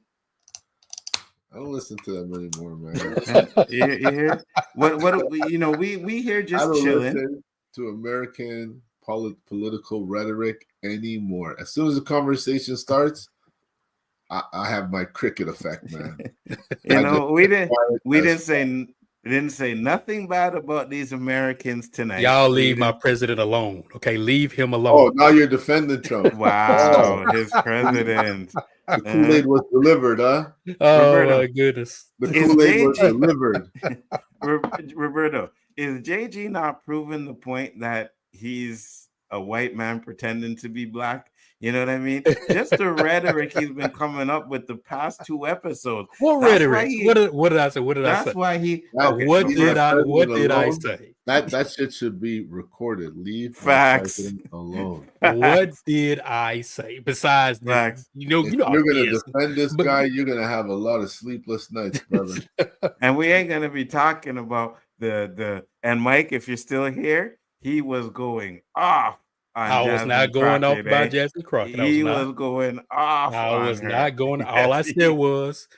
I don't listen to them anymore, man. you hear what we hear just I don't chilling. listen to American political rhetoric anymore. As soon as the conversation starts, I have my cricket effect, man. We didn't say nothing bad about these Americans tonight. Y'all leave my president alone, okay? Leave him alone. Oh, now you're defending Trump. Wow, his president. The Kool-Aid was delivered, huh? Oh, Roberto, my goodness. The Kool-Aid was delivered. Roberto, is JG not proving the point that he's a white man pretending to be black? You know what I mean? Just the rhetoric he's been coming up with the past 2 episodes. What rhetoric? What did I say? What did I say? That's why he. What did I say? That shit should be recorded. Leave facts alone. What did I say? Besides, facts. You're gonna defend this guy. You're gonna have a lot of sleepless nights, brother. And we ain't gonna be talking about the. And Mike, if you're still here, he was going off. I was not going off about Jasmine Crockett. He was going off. I was not going. All I said was,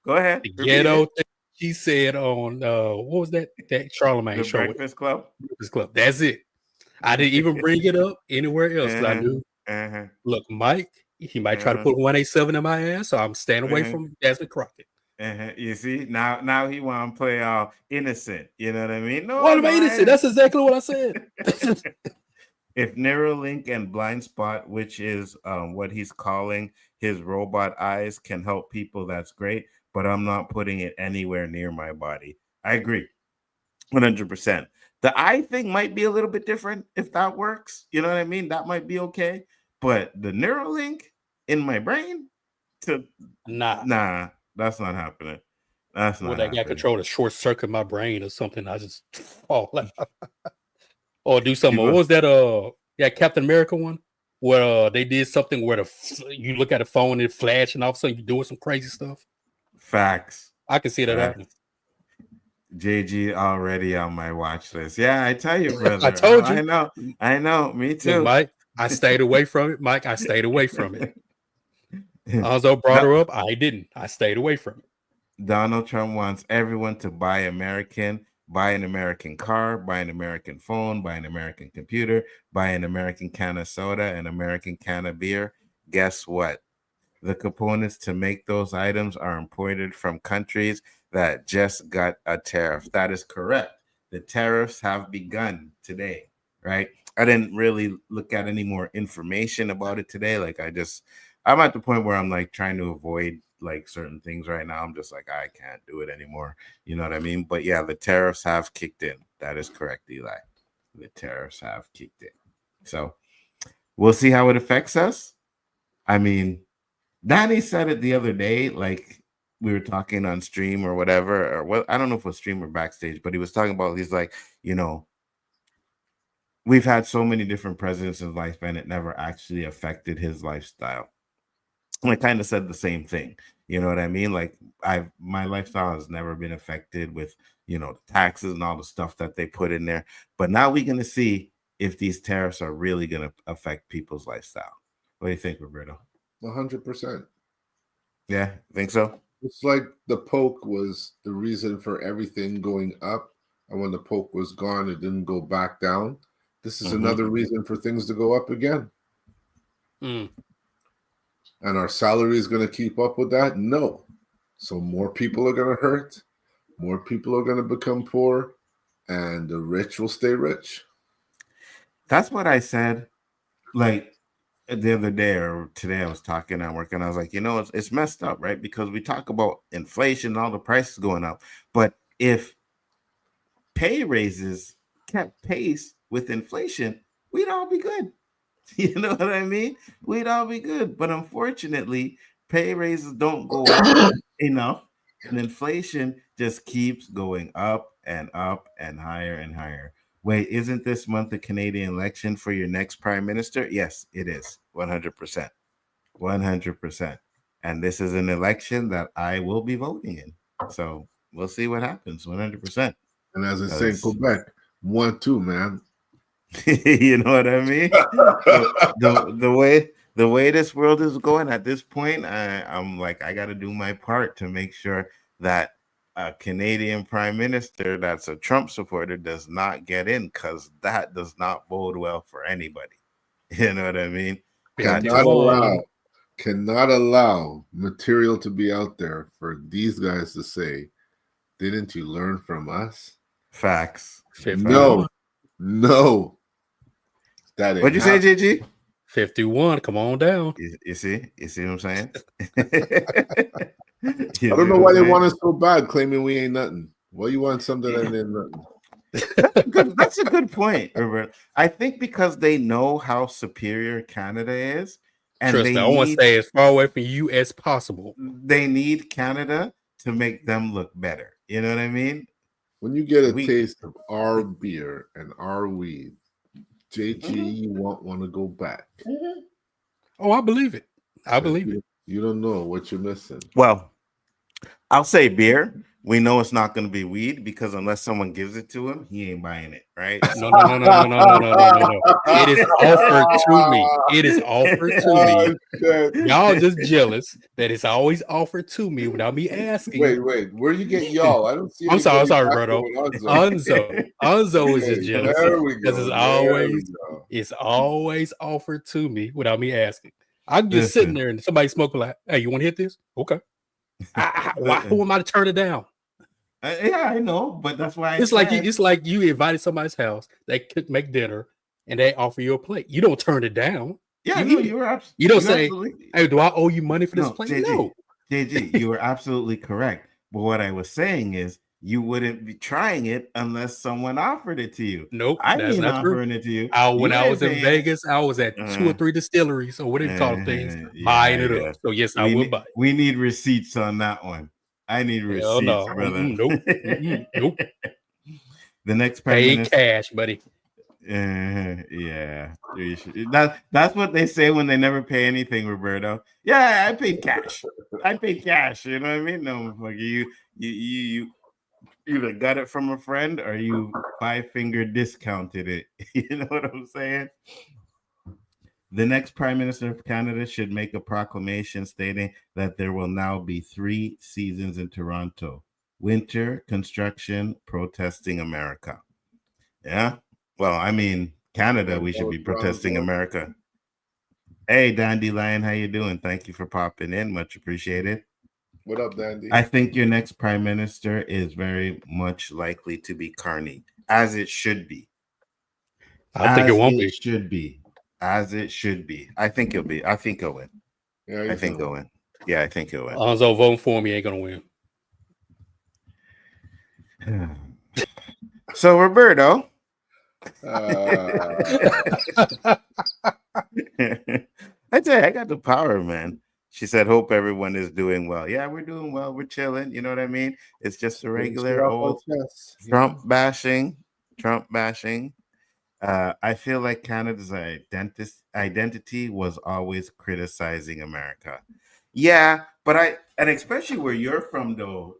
"Go ahead." The ghetto thing she said on what was that Charlemagne show? Breakfast Club. Breakfast Club. That's it. I didn't even bring it up anywhere else. I knew. Look, Mike, he might try to put 187 in my ass, so I'm staying away from Jasmine Crockett. You see, now he want to play innocent. You know what I mean? No, what am I innocent? That's exactly what I said. If Neuralink and Blind Spot, which is what he's calling his robot eyes, can help people, that's great. But I'm not putting it anywhere near my body. I agree, 100%. The eye thing might be a little bit different if that works. You know what I mean? That might be okay. But the Neuralink in my brain, nah, that's not happening. That's not. Well, that guy control to short circuit my brain or something. I just fall out. Or do something. What was that? Captain America one where they did something where you look at the phone and it flash, and all of a sudden you're doing some crazy stuff. Facts. I can see that happening. JG already on my watch list. Yeah, I tell you, brother. I told you. I know. Me too. Look, Mike, I stayed away from it. Mike, I stayed away from it. Alonzo brought her up. I didn't. I stayed away from it. Donald Trump wants everyone to buy American. Buy an American car, buy an American phone, buy an American computer, buy an American can of soda, an American can of beer. Guess what? The components to make those items are imported from countries that just got a tariff. That is correct. The tariffs have begun today, right? I didn't really look at any more information about it today. I'm at the point where I'm like trying to avoid like certain things right now. I'm just like, I can't do it anymore. You know what I mean? But yeah, the tariffs have kicked in. That is correct, Eli. The tariffs have kicked in. So we'll see how it affects us. I mean, Danny said it the other day, like we were talking on stream or whatever, or what, I don't know if it was stream or backstage, but he was talking about, he's like, we've had so many different presidents in life and it never actually affected his lifestyle. And I kind of said the same thing. You know what I mean? Like my lifestyle has never been affected with, the taxes and all the stuff that they put in there. But now we're going to see if these tariffs are really going to affect people's lifestyle. What do you think, Roberto? 100%. Yeah, think so? It's like the poke was the reason for everything going up. And when the poke was gone, it didn't go back down. This is another reason for things to go up again. And our salary is going to keep up with that? No. So more people are going to hurt. More people are going to become poor. And the rich will stay rich. That's what I said. Like, the other day or today I was talking at work and I was like, it's messed up, right? Because we talk about inflation and all the prices going up, but if pay raises kept pace with inflation, we'd all be good. You know what I mean? We'd all be good. But unfortunately, pay raises don't go up enough, and inflation just keeps going up and higher and higher. Wait, isn't this month the Canadian election for your next prime minister? Yes, it is. 100%. 100%. And this is an election that I will be voting in. So we'll see what happens. 100%. And as I say in Quebec, 1-2, man. You know what I mean? the way this world is going at this point, I'm like, I got to do my part to make sure that a Canadian prime minister that's a Trump supporter does not get in, because that does not bode well for anybody. You know what I mean? Cannot allow material to be out there for these guys to say, didn't you learn from us? Facts. No. What'd you say, JG? 51. Come on down. You see what I'm saying? I don't know why they want us so bad, claiming we ain't nothing. Why you want something that ain't nothing? That's a good point, Robert. I think because they know how superior Canada is, and Trust me, I want to stay as far away from you as possible. They need Canada to make them look better. You know what I mean? When you get a taste of our beer and our weed, JG, you won't want to go back. Oh, I believe it. I believe it. You don't know what you're missing. Well, I'll say beer. We know it's not going to be weed, because unless someone gives it to him, he ain't buying it, right? No. It is offered to me. It is offered to me. Y'all just jealous that it's always offered to me without me asking. Wait. Where you get y'all? I don't see. I'm sorry, Roberto. Unzo is just jealous because it's always offered to me without me asking. I'm just sitting there and somebody smoking like, hey, you want to hit this? Okay. Who am I to turn it down? Yeah, I know, but that's why it's like you invited somebody's house. They could make dinner and they offer you a plate. You don't turn it down. Yeah, you don't say, "Hey, do I owe you money for this plate?" JG, you were absolutely correct. But what I was saying is, you wouldn't be trying it unless someone offered it to you. Nope, I that's ain't not offering true. it to you. When I was in Vegas, I was at 2 or 3 distilleries, or what do you call things, buying it up. So yes, I would buy it. We need receipts on that one. I need receipts, brother. Nope. The next prime minister, cash, buddy. Yeah, that's what they say when they never pay anything, Roberto. Yeah, I paid cash. You know what I mean? No, like you either got it from a friend or you 5-finger discounted it. You know what I'm saying? The next prime minister of Canada should make a proclamation stating that there will now be 3 seasons in Toronto: winter, construction, protesting America. Yeah. Well, I mean, Canada, we should be protesting America. Hey, Dandelion, how you doing? Thank you for popping in. Much appreciated. What up, Dandy? I think your next prime minister is very much likely to be Carney, as it should be. I think it won't be. Should be. As it should be. I think he'll be. I think he'll win. Yeah, I think he'll win. Yeah, I think he'll win. Alonzo voting for him, he ain't gonna win. So, Roberto. I tell you, I got the power, man. She said, hope everyone is doing well. Yeah, we're doing well. We're chilling. You know what I mean? It's just a regular old Trump bashing. I feel like Canada's identity was always criticizing America. Yeah, but and especially where you're from, though,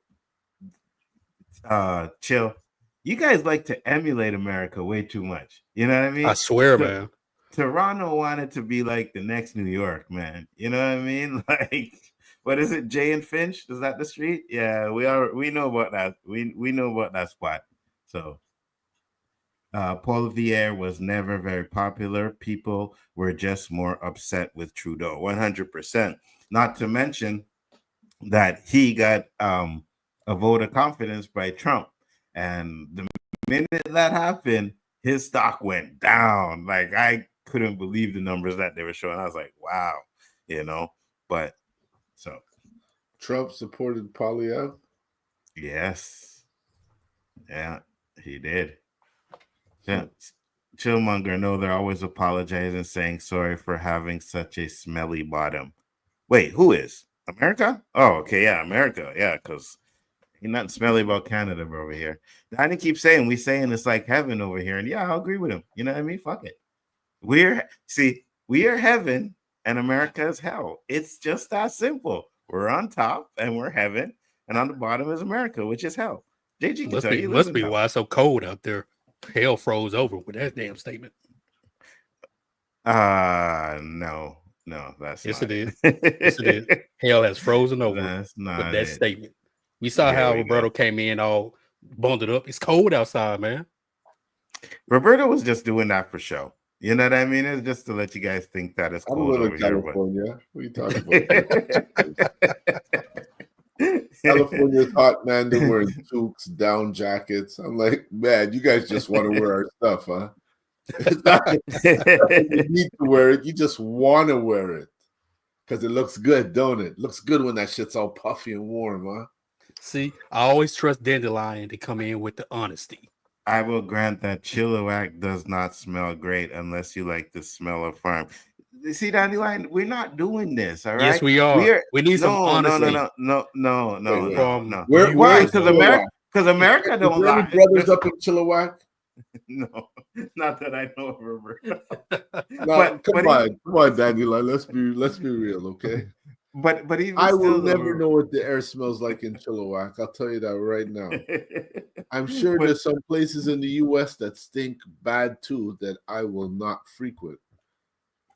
Chill, you guys like to emulate America way too much. You know what I mean? I swear, man. Toronto wanted to be like the next New York, man. You know what I mean? Like, what is it? Jay and Finch? Is that the street? Yeah, we know about that. We know about that spot. So Paul Vier was never very popular. People were just more upset with Trudeau. 100%. Not to mention that he got a vote of confidence by Trump. And the minute that happened, his stock went down. Like, couldn't believe the numbers that they were showing. I was like, wow, but so Trump supported Polyev. Yes. Yeah, he did. Yeah. Chillmonger, no, they're always apologizing, saying sorry for having such a smelly bottom. Wait, who is? America? Oh, okay, yeah, America. Yeah, because he's not smelly about Canada over here. I didn't keep saying we saying it's like heaven over here. And yeah, I'll agree with him. You know what I mean? Fuck it. We are heaven and America is hell. It's just that simple. We're on top and we're heaven, and on the bottom is America, which is hell. JG can tell you. Must be why it's so cold out there. Hell froze over with that damn statement. No, that's yes, not it is. Yes, it is. Hell has frozen over that's not with that it. statement. We saw how Roberto came in all bundled up. It's cold outside, man. Roberto was just doing that for show. You know what I mean? It's just to let you guys think that it's cold over California. here. What are you talking about? California's hot, man. They're wearing toques, down jackets. I'm like, man, you guys just want to wear our stuff, huh? It's not you need to wear it. You just want to wear it because it looks good, don't it? Looks good when that shit's all puffy and warm, huh? See, I always trust Dandelion to come in with the honesty. I will grant that Chilliwack does not smell great unless you like the smell of farm. You see, Dandelion, we're not doing this, all right? Yes, we are. We need some honesty. No. Why? Because America don't lie. Brothers up in Chilliwack? No, not that I know of, Roberto. Come on, Dandelion. Let's be real, okay? But even I will never know what the air smells like in Chilliwack. I'll tell you that right now. I'm sure there's some places in the U.S. that stink bad too that I will not frequent.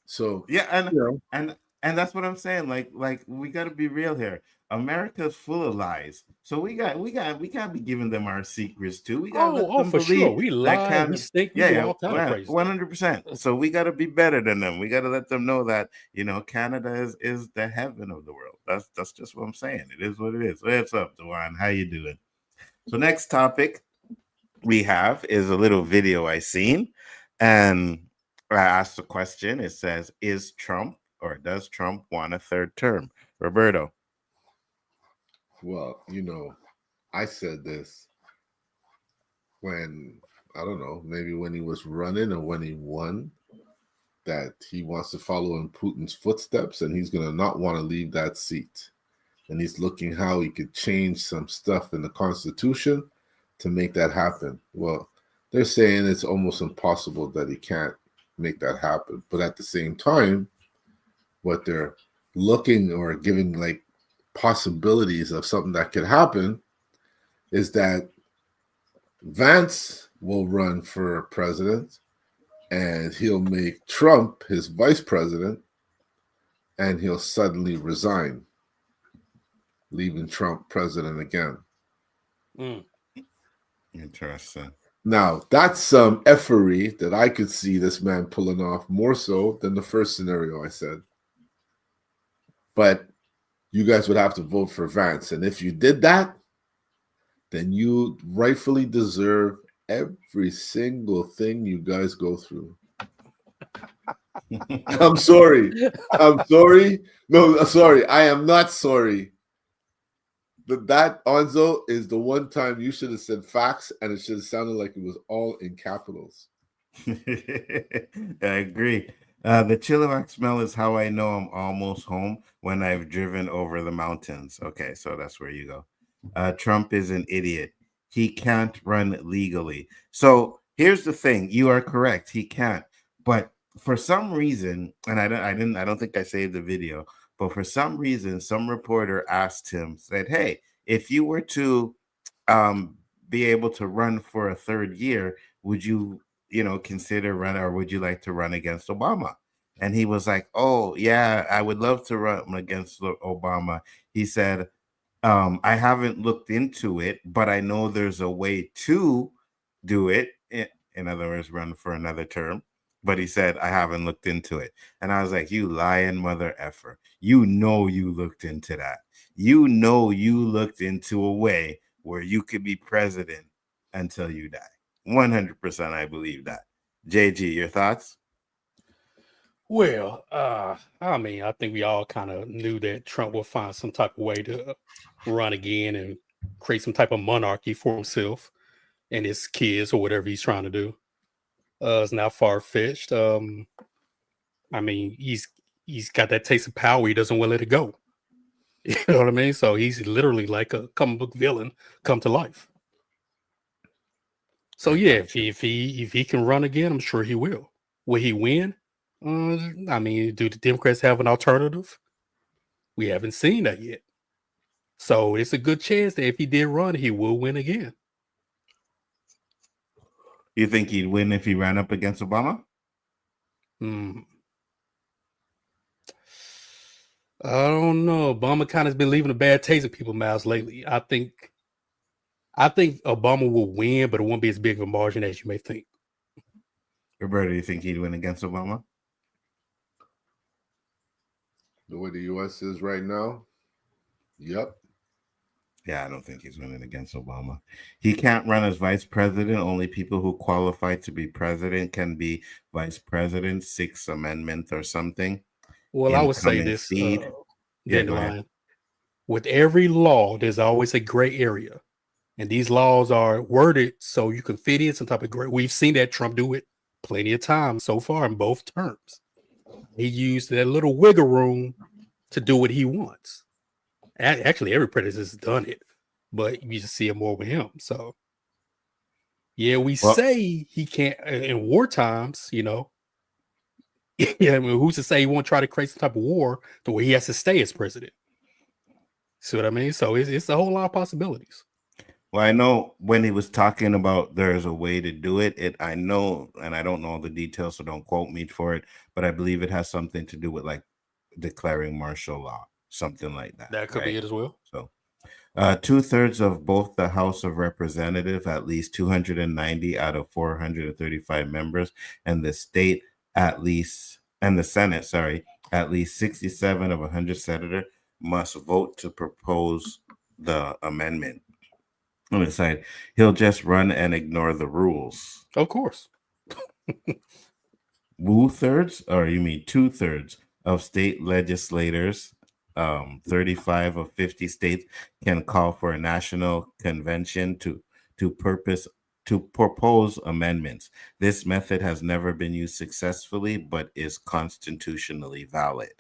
So yeah, and that's what I'm saying. Like we got to be real here. America's full of lies, so we can't be giving them our secrets too. We got to let them believe sure. We lie, we stink, we do all kind of crazy. 100%. So we got to be better than them. We got to let them know that Canada is the heaven of the world. That's just what I'm saying. It is what it is. What's up, Dewan? How you doing? So next topic we have is a little video I seen, and I asked the question. It says, "Is Trump or does Trump want a third term?" Roberto. Well, I said this when, I don't know, maybe when he was running or when he won, that he wants to follow in Putin's footsteps and he's going to not want to leave that seat. And he's looking how he could change some stuff in the Constitution to make that happen. Well, they're saying it's almost impossible that he can't make that happen. But at the same time, what they're looking or giving like possibilities of something that could happen is that Vance will run for president and he'll make Trump his vice president and he'll suddenly resign, leaving Trump president again. Interesting. Now, that's some effery that I could see this man pulling off more so than the first scenario I said. But you guys would have to vote for Vance. And if you did that, then you rightfully deserve every single thing you guys go through. I'm sorry. No, sorry. I am not sorry. That Nzo is the one time you should have said facts and it should have sounded like it was all in capitals. I agree. The Chilliwack smell is how I know I'm almost home when I've driven over the mountains. Okay, so that's where you go. Trump is an idiot. He can't run legally. So here's the thing. You are correct. He can't. But for some reason, and I don't think I saved the video, but for some reason, some reporter asked him, said, "Hey, if you were to be able to run for a third year, would you consider running, or would you like to run against Obama?" And he was like, "Oh, yeah, I would love to run against Obama." He said, "I haven't looked into it, but I know there's a way to do it." In other words, run for another term. But he said, "I haven't looked into it." And I was like, "You lying mother effer. You looked into that. You looked into a way where you could be president until you die." 100% I believe that. JG, your thoughts? Well, I mean, I think we all kind of knew that Trump will find some type of way to run again and create some type of monarchy for himself and his kids or whatever he's trying to do. It's not far fetched. I mean, he's got that taste of power. He doesn't want to let it go. You know what I mean? So he's literally like a comic book villain come to life. So yeah, if he can run again, I'm sure he will. Will he win? I mean, do the Democrats have an alternative? We haven't seen that yet. So it's a good chance that if he did run, he will win again. You think he'd win if he ran up against Obama? I don't know. Obama kind of has been leaving a bad taste in people's mouths lately. I think Obama will win, but it won't be as big of a margin as you may think. Roberto, do you think he'd win against Obama? The way the U.S. is right now? Yep. Yeah, I don't think he's winning against Obama. He can't run as vice president. Only people who qualify to be president can be vice president, 6th Amendment or something. Well, I would say this, Dandelion. With every law, there's always a gray area. And these laws are worded so you can fit in some type of gray. We've seen that Trump do it plenty of times so far in both terms. He used that little wiggle room to do what he wants. Actually, every president has done it, but you just see it more with him. So, yeah, say he can't in war times, you know. Yeah, I mean, who's to say he won't try to create some type of war to where he has to stay as president? See what I mean? So it's a whole lot of possibilities. Well, I know when he was talking about there's a way to do it, I know, and I don't know all the details, so don't quote me for it, but I believe it has something to do with like declaring martial law, something like that. That could be it as well. So 2/3 of both the House of Representatives, at least 290 out of 435 members, and the state at least, and the Senate, at least 67 of 100 senators must vote to propose the amendment. On the side, he'll just run and ignore the rules. Of course. 2/3 of state legislators, 35 of 50 states can call for a national convention to propose amendments. This method has never been used successfully, but is constitutionally valid.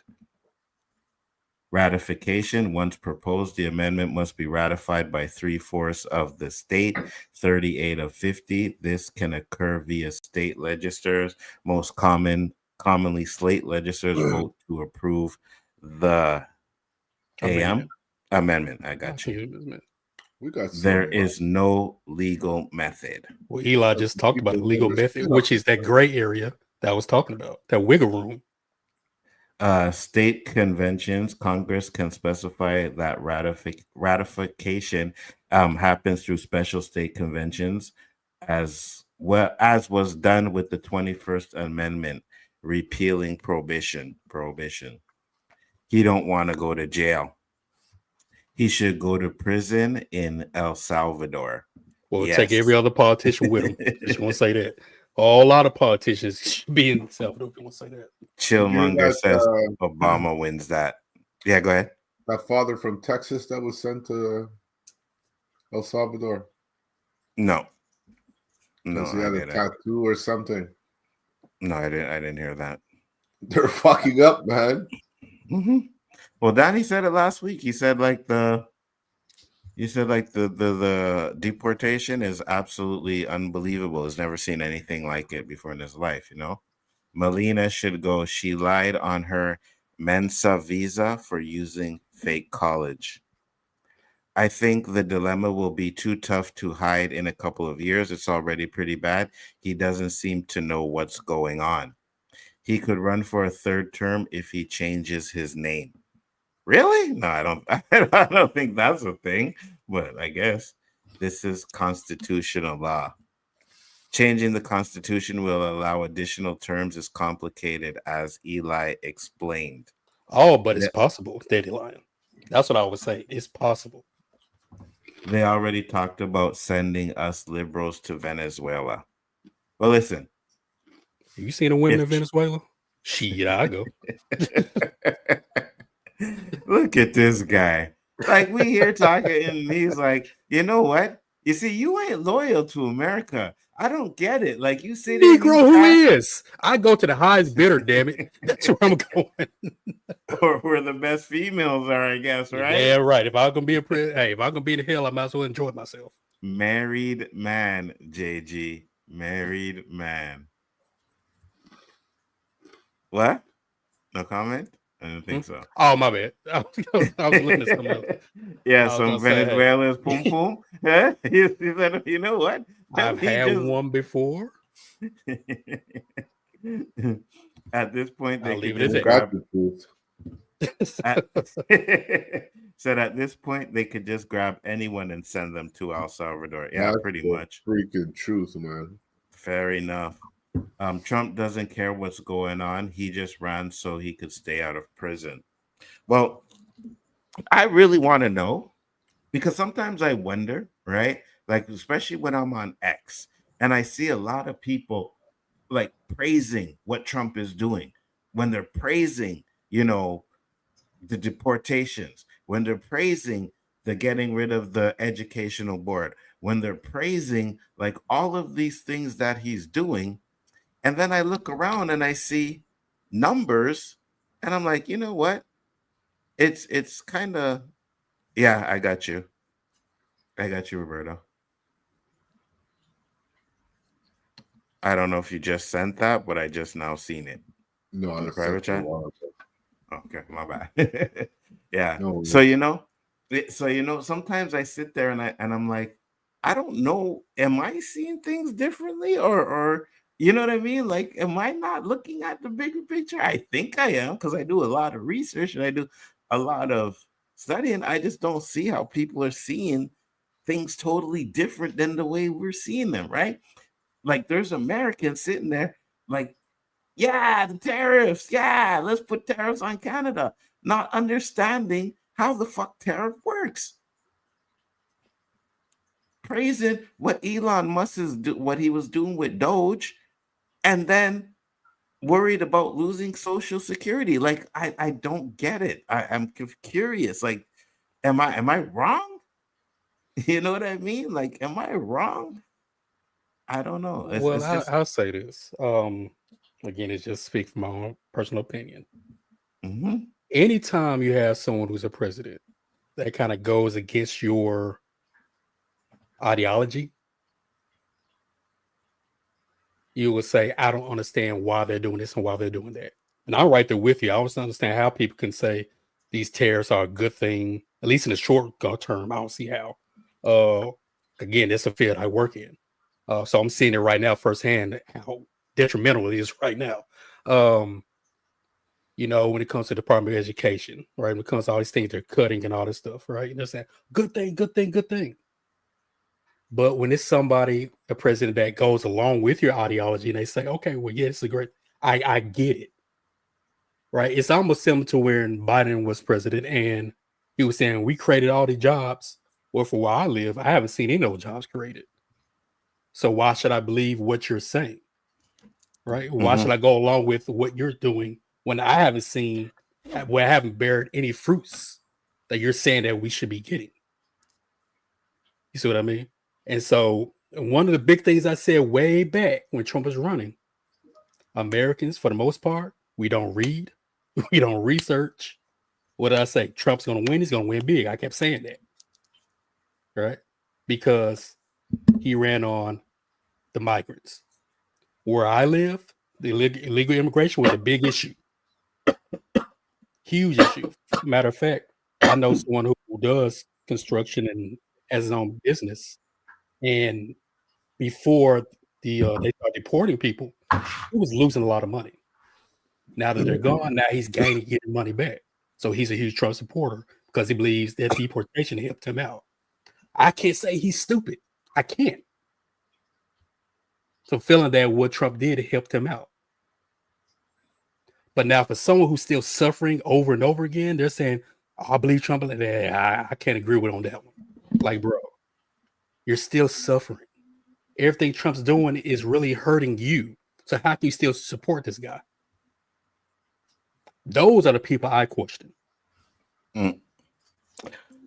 Ratification. Once proposed, the amendment must be ratified by 3/4 of the state, 38 of 50. This can occur via state legislatures. Most commonly, state legislators vote to approve the amendment. I got you. There is no legal method. Well, Eli just talked about the legal method, which is that gray area that I was talking about, that wiggle room. State conventions, Congress can specify that ratification happens through special state conventions, as well as was done with the 21st Amendment, repealing prohibition. He don't want to go to jail. He should go to prison in El Salvador. Well, take every other politician with him. Just want to say that. A lot of politicians should be in El Salvador. I want to say that. Chillmonger says Obama wins that. Yeah, go ahead. That father from Texas that was sent to El Salvador. No, he had a tattoo or something. No, I didn't hear that. They're fucking up, man. Mm-hmm. Well, Danny said it last week. He said the deportation is absolutely unbelievable. He's never seen anything like it before in his life, you know. Melina should go. She lied on her Mensa visa for using fake college. I think the dilemma will be too tough to hide in a couple of years. It's already pretty bad. He doesn't seem to know what's going on. He could run for a 3rd term if he changes his name. Really? No, I don't think that's a thing, but I guess this is constitutional law. Changing the Constitution will allow additional terms as complicated as Eli explained. Oh, but it's possible, Dandelion. That's what I would say. It's possible. They already talked about sending us liberals to Venezuela. Well, listen. Have you seen the women in Venezuela? Shit, I go. Look at this guy. Like, we here talking, and he's like, you know what? You see, you ain't loyal to America. I don't get it. Like, you sit there, Negro, who is? I go to the highest bidder, damn it. That's where I'm going. or where the best females are, I guess, right? Yeah, right. If I'm gonna be if I'm gonna be in hell, I might as well enjoy myself. Married man, JG. Married man. What? No comment? I don't think so. Oh, my bad. I was looking at something else. Yeah, some Venezuelans, pum pum. Yeah, he said, you know what? I've had one before. At this point, they leave can it just at grab said at this point they could just grab anyone and send them to El Salvador. Yeah, That's pretty the much. Freaking truth, man. Fair enough. Trump doesn't care what's going on. He just ran so he could stay out of prison. Well, I really want to know, because sometimes I wonder, right? Like, especially when I'm on X and I see a lot of people like praising what Trump is doing, when they're praising, the deportations, when they're praising the getting rid of the educational board, when they're praising like all of these things that he's doing. And then I look around and I see numbers and I'm like, you know what? It's kind of, yeah, I got you, Roberto. I don't know if you just sent that, but I just now seen it. No, in the private chat. Okay, my bad. Yeah. No, So sometimes I sit there and I'm like, I don't know, am I seeing things differently or you know what I mean? Like, am I not looking at the bigger picture? I think I am, because I do a lot of research and I do a lot of studying. I just don't see how people are seeing things totally different than the way we're seeing them, right? Like, there's Americans sitting there like, yeah, the tariffs. Yeah, let's put tariffs on Canada. Not understanding how the fuck tariff works. Praising what Elon Musk what he was doing with Doge, and then worried about losing Social Security. Like, I don't get it. I'm curious. Like, am I wrong? You know what I mean? Like, am I wrong? I don't know. I'll say this. Again, it's just speak from my own personal opinion. Mm-hmm. Anytime you have someone who's a president that kind of goes against your ideology, you would say, I don't understand why they're doing this and why they're doing that. And I'm right there with you. I always understand how people can say these tariffs are a good thing, at least in the short term. I don't see how. Again, it's a field I work in. So I'm seeing it right now firsthand how detrimental it is right now. When it comes to the Department of Education, right? When it comes to all these things they're cutting and all this stuff, right? And they're saying, good thing. But when it's somebody, a president that goes along with your ideology, and they say, okay, well, yeah, it's a great, I get it. Right? It's almost similar to when Biden was president and he was saying, we created all the jobs. Well, for where I live, I haven't seen any of those jobs created. So why should I believe what you're saying? Right? Why should I go along with what you're doing when I haven't seen, where I haven't bared any fruits that you're saying that we should be getting? You see what I mean? And so one of the big things I said way back when Trump was running, Americans, for the most part, we don't read, we don't research. What did I say? Trump's going to win. He's going to win big. I kept saying that. Right? Because he ran on the migrants. Where I live, the illegal immigration was a big issue. Huge issue. Matter of fact, I know someone who does construction and has his own business. And before they start deporting people, he was losing a lot of money. Now that they're gone, now he's getting money back. So he's a huge Trump supporter because he believes that deportation helped him out. I can't say he's stupid. I can't. So feeling that what Trump did, it helped him out. But now for someone who's still suffering over and over again, they're saying, I believe Trump. I can't agree with on that one. Like, bro, you're still suffering. Everything Trump's doing is really hurting you. So how can you still support this guy? Those are the people I question.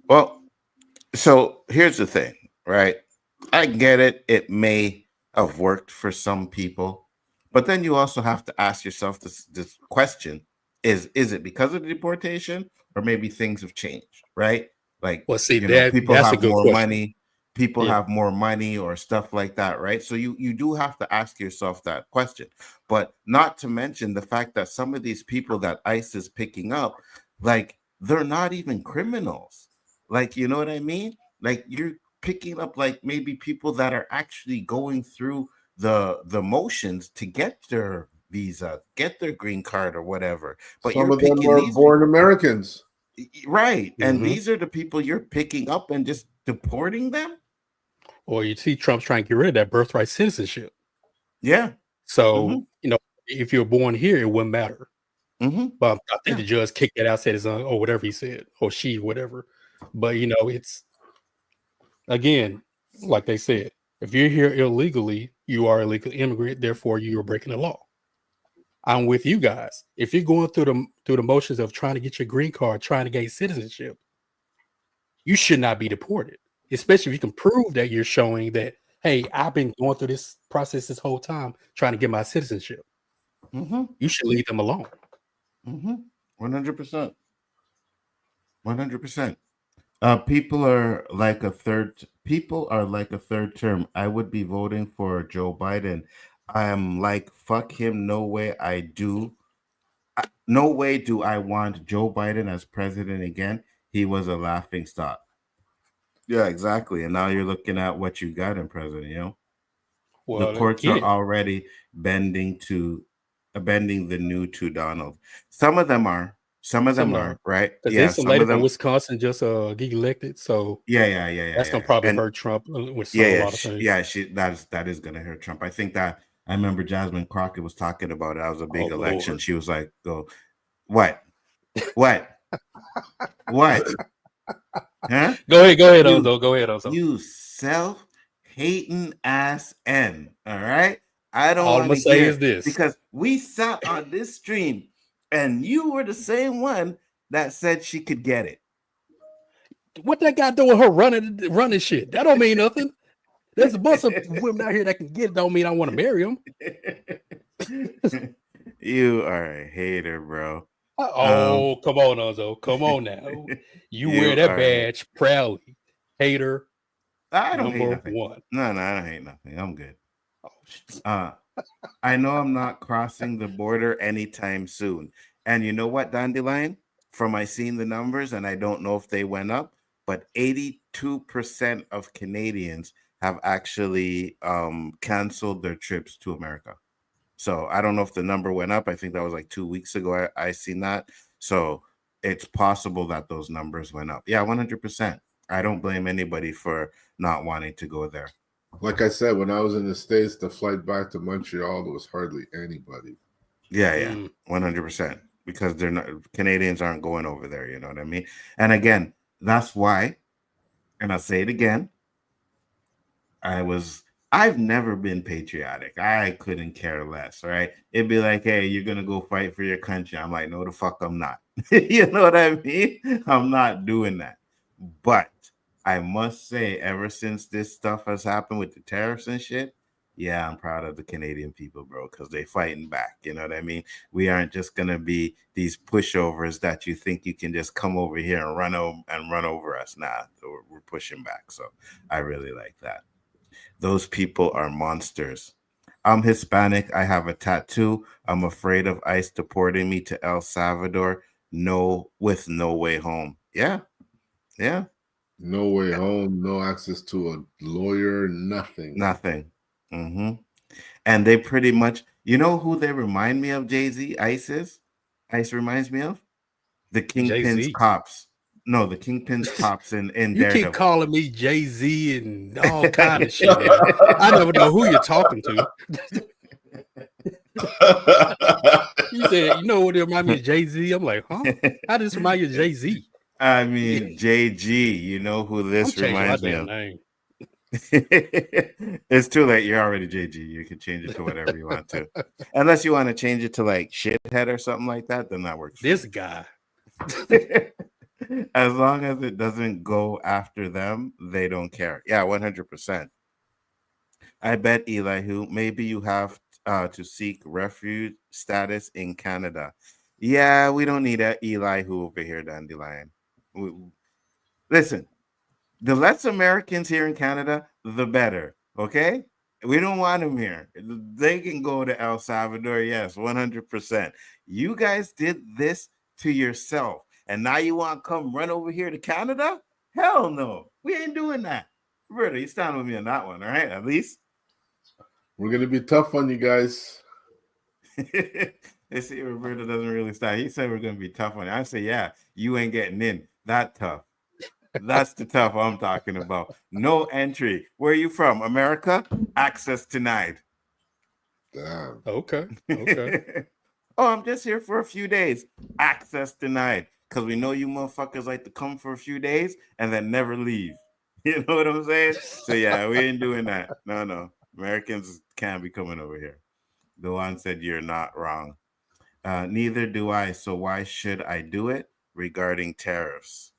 Well, so here's the thing, right? I get it. It may have worked for some people, but then you also have to ask yourself this question: Is it because of the deportation, or maybe things have changed, right? Like, well, see, people that's a have good more question. money. People have more money or stuff like that, right? So you do have to ask yourself that question. But not to mention the fact that some of these people that ICE is picking up, like, they're not even criminals. Like, you know what I mean? Like, you're picking up like maybe people that are actually going through the motions to get their visa, get their green card or whatever. But some you're of them picking are these born Americans. right. And these are the people you're picking up and just deporting them. Or you see Trump's trying to get rid of that birthright citizenship. Yeah. So, if you're born here, it wouldn't matter. But I think the judge kicked that out, said his son, or whatever he said, or she, whatever. But, it's, again, like they said, if you're here illegally, you are a legal immigrant. Therefore, you are breaking the law. I'm with you guys. If you're going through the motions of trying to get your green card, trying to gain citizenship, you should not be deported. Especially if you can prove that you're showing that, hey, I've been going through this process this whole time trying to get my citizenship. You should leave them alone. 100%. 100%. People are like a third term. I would be voting for Joe Biden. I am like, fuck him. No way I do. No way do I want Joe Biden as president again. He was a laughing stock. Yeah, exactly. And now you're looking at what you got in president, Well, the courts are already bending the new to Donald. Some of them are, right? Because Yeah, there's some some lady of them. from Wisconsin just get elected. So Yeah. That's gonna probably hurt Trump with a lot of things. Yeah, that is gonna hurt Trump. I think that I remember Jasmine Crockett was talking about it. That was a big election. Lord. She was like, "Go, what? What? Huh? Go ahead, Nzo. Go ahead, Nzo. You self-hating ass N. All right. I don't All I'm want gonna to say hear is this, because we sat on this stream and you were the same one that said she could get it. What that got to do with her running shit? That don't mean nothing. There's a bunch of women out here that can get it. Don't mean I want to marry them. You are a hater, bro. Oh, come on, Nzo. Come on now. You wear that badge proudly. Hater. I don't hate nothing. One. No, I don't hate nothing. I'm good. I know I'm not crossing the border anytime soon. And you know what, Dandelion? From I seen the numbers, and I don't know if they went up, but 82% of Canadians have actually canceled their trips to America. So I don't know if the number went up. I think that was like 2 weeks ago. I seen that. So it's possible that those numbers went up. Yeah, 100%. I don't blame anybody for not wanting to go there. Like I said, when I was in the States, the flight back to Montreal, there was hardly anybody. Yeah, 100%. Because they're not, Canadians aren't going over there, you know what I mean? And again, that's why, and I'll say it again, I've never been patriotic. I couldn't care less, right? It'd be like, hey, you're gonna go fight for your country. I'm like, no, the fuck I'm not. You know what I mean? I'm not doing that. But I must say, ever since this stuff has happened with the tariffs and shit, yeah, I'm proud of the Canadian people, bro, because they fighting back. You know what I mean? We aren't just gonna be these pushovers that you think you can just come over here and run over us. Nah, we're pushing back. So I really like that. Those people are monsters. I'm Hispanic. I have a tattoo. I'm afraid of ICE deporting me to El Salvador. With no way home. Yeah. No way home. No access to a lawyer. Nothing. And they pretty much, you know who they remind me of, Jay-Z? ICE reminds me of? The Kingpin's cops. No, the Kingpin's cops in You Daredevil. keep calling me Jay-Z and all kind of shit. I never know who you're talking to. You said, you know what it remind me of Jay-Z? I'm like, huh? How does this remind you of Jay-Z? I mean, JG, you know who this reminds me of? Name. It's too late. You're already JG. You can change it to whatever you want to. Unless you want to change it to like shithead or something like that, then that works. This guy. As long as it doesn't go after them, they don't care. Yeah, 100%. I bet, Elihu, maybe you have to seek refuge status in Canada. Yeah, we don't need a Elihu over here, Dandelion. Listen, the less Americans here in Canada, the better. Okay? We don't want them here. They can go to El Salvador. Yes, 100%. You guys did this to yourself. And now you want to come run over here to Canada? Hell no. We ain't doing that. Roberto, you stand with me on that one, all right? At least. We're going to be tough on you guys. They see Roberto doesn't really stand. He said we're going to be tough on you. I say, yeah, you ain't getting in. That tough. That's the tough I'm talking about. No entry. Where are you from? America? Access denied. Damn. Okay. Oh, I'm just here for a few days. Access denied. Because we know you motherfuckers like to come for a few days and then never leave. You know what I'm saying? So yeah, we ain't doing that. No. Americans can't be coming over here. The one said you're not wrong. Neither do I. So why should I do it? Regarding tariffs.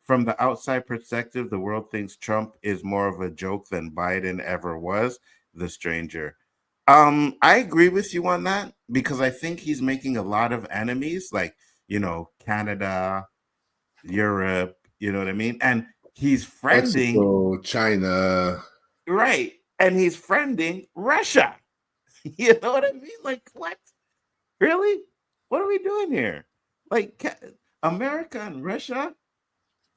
From the outside perspective, the world thinks Trump is more of a joke than Biden ever was. The stranger. I agree with you on that because I think he's making a lot of enemies, like, Canada, Europe, you know what I mean? And he's friending Mexico, China. Right. And he's friending Russia. You know what I mean? Like, what? Really? What are we doing here? Like, America and Russia,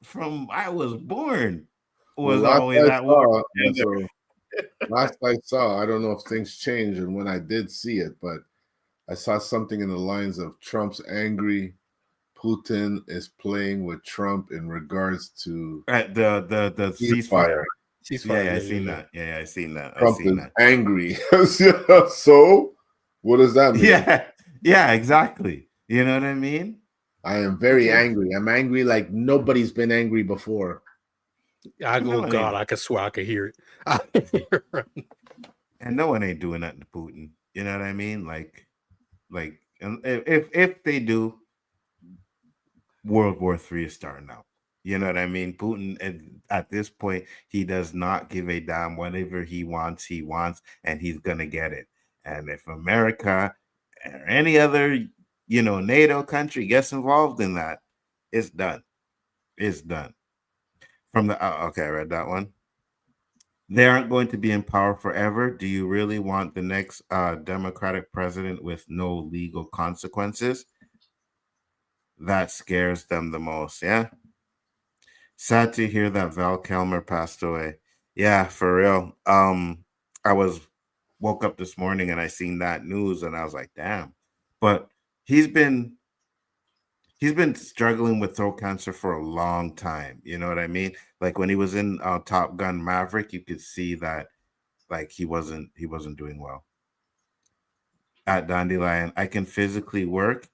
from I was born, was always that war. Last I saw, I don't know if things changed, and when I did see it, but I saw something in the lines of Trump's angry. Putin is playing with Trump in regards to the ceasefire. Yeah, I seen that. Yeah, I seen that. Trump is angry. So, what does that mean? Yeah, exactly. You know what I mean? I am very angry. I'm angry like nobody's been angry before. God, I could swear I could hear it. And no one ain't doing nothing to Putin. You know what I mean? Like, and if they do, World War III is starting out. You know what I mean? Putin, at this point, he does not give a damn. Whatever he wants, and he's going to get it. And if America or any other, NATO country gets involved in that, it's done. It's done. Okay, I read that one. They aren't going to be in power forever. Do you really want the next Democratic president with no legal consequences? That scares them the most, yeah? Sad to hear that Val Kilmer passed away. Yeah, for real. I woke up this morning and I seen that news and I was like, damn. But he's been struggling with throat cancer for a long time. You know what I mean? Like when he was in Top Gun Maverick, you could see that like he wasn't doing well. At Dandelion, I can physically work.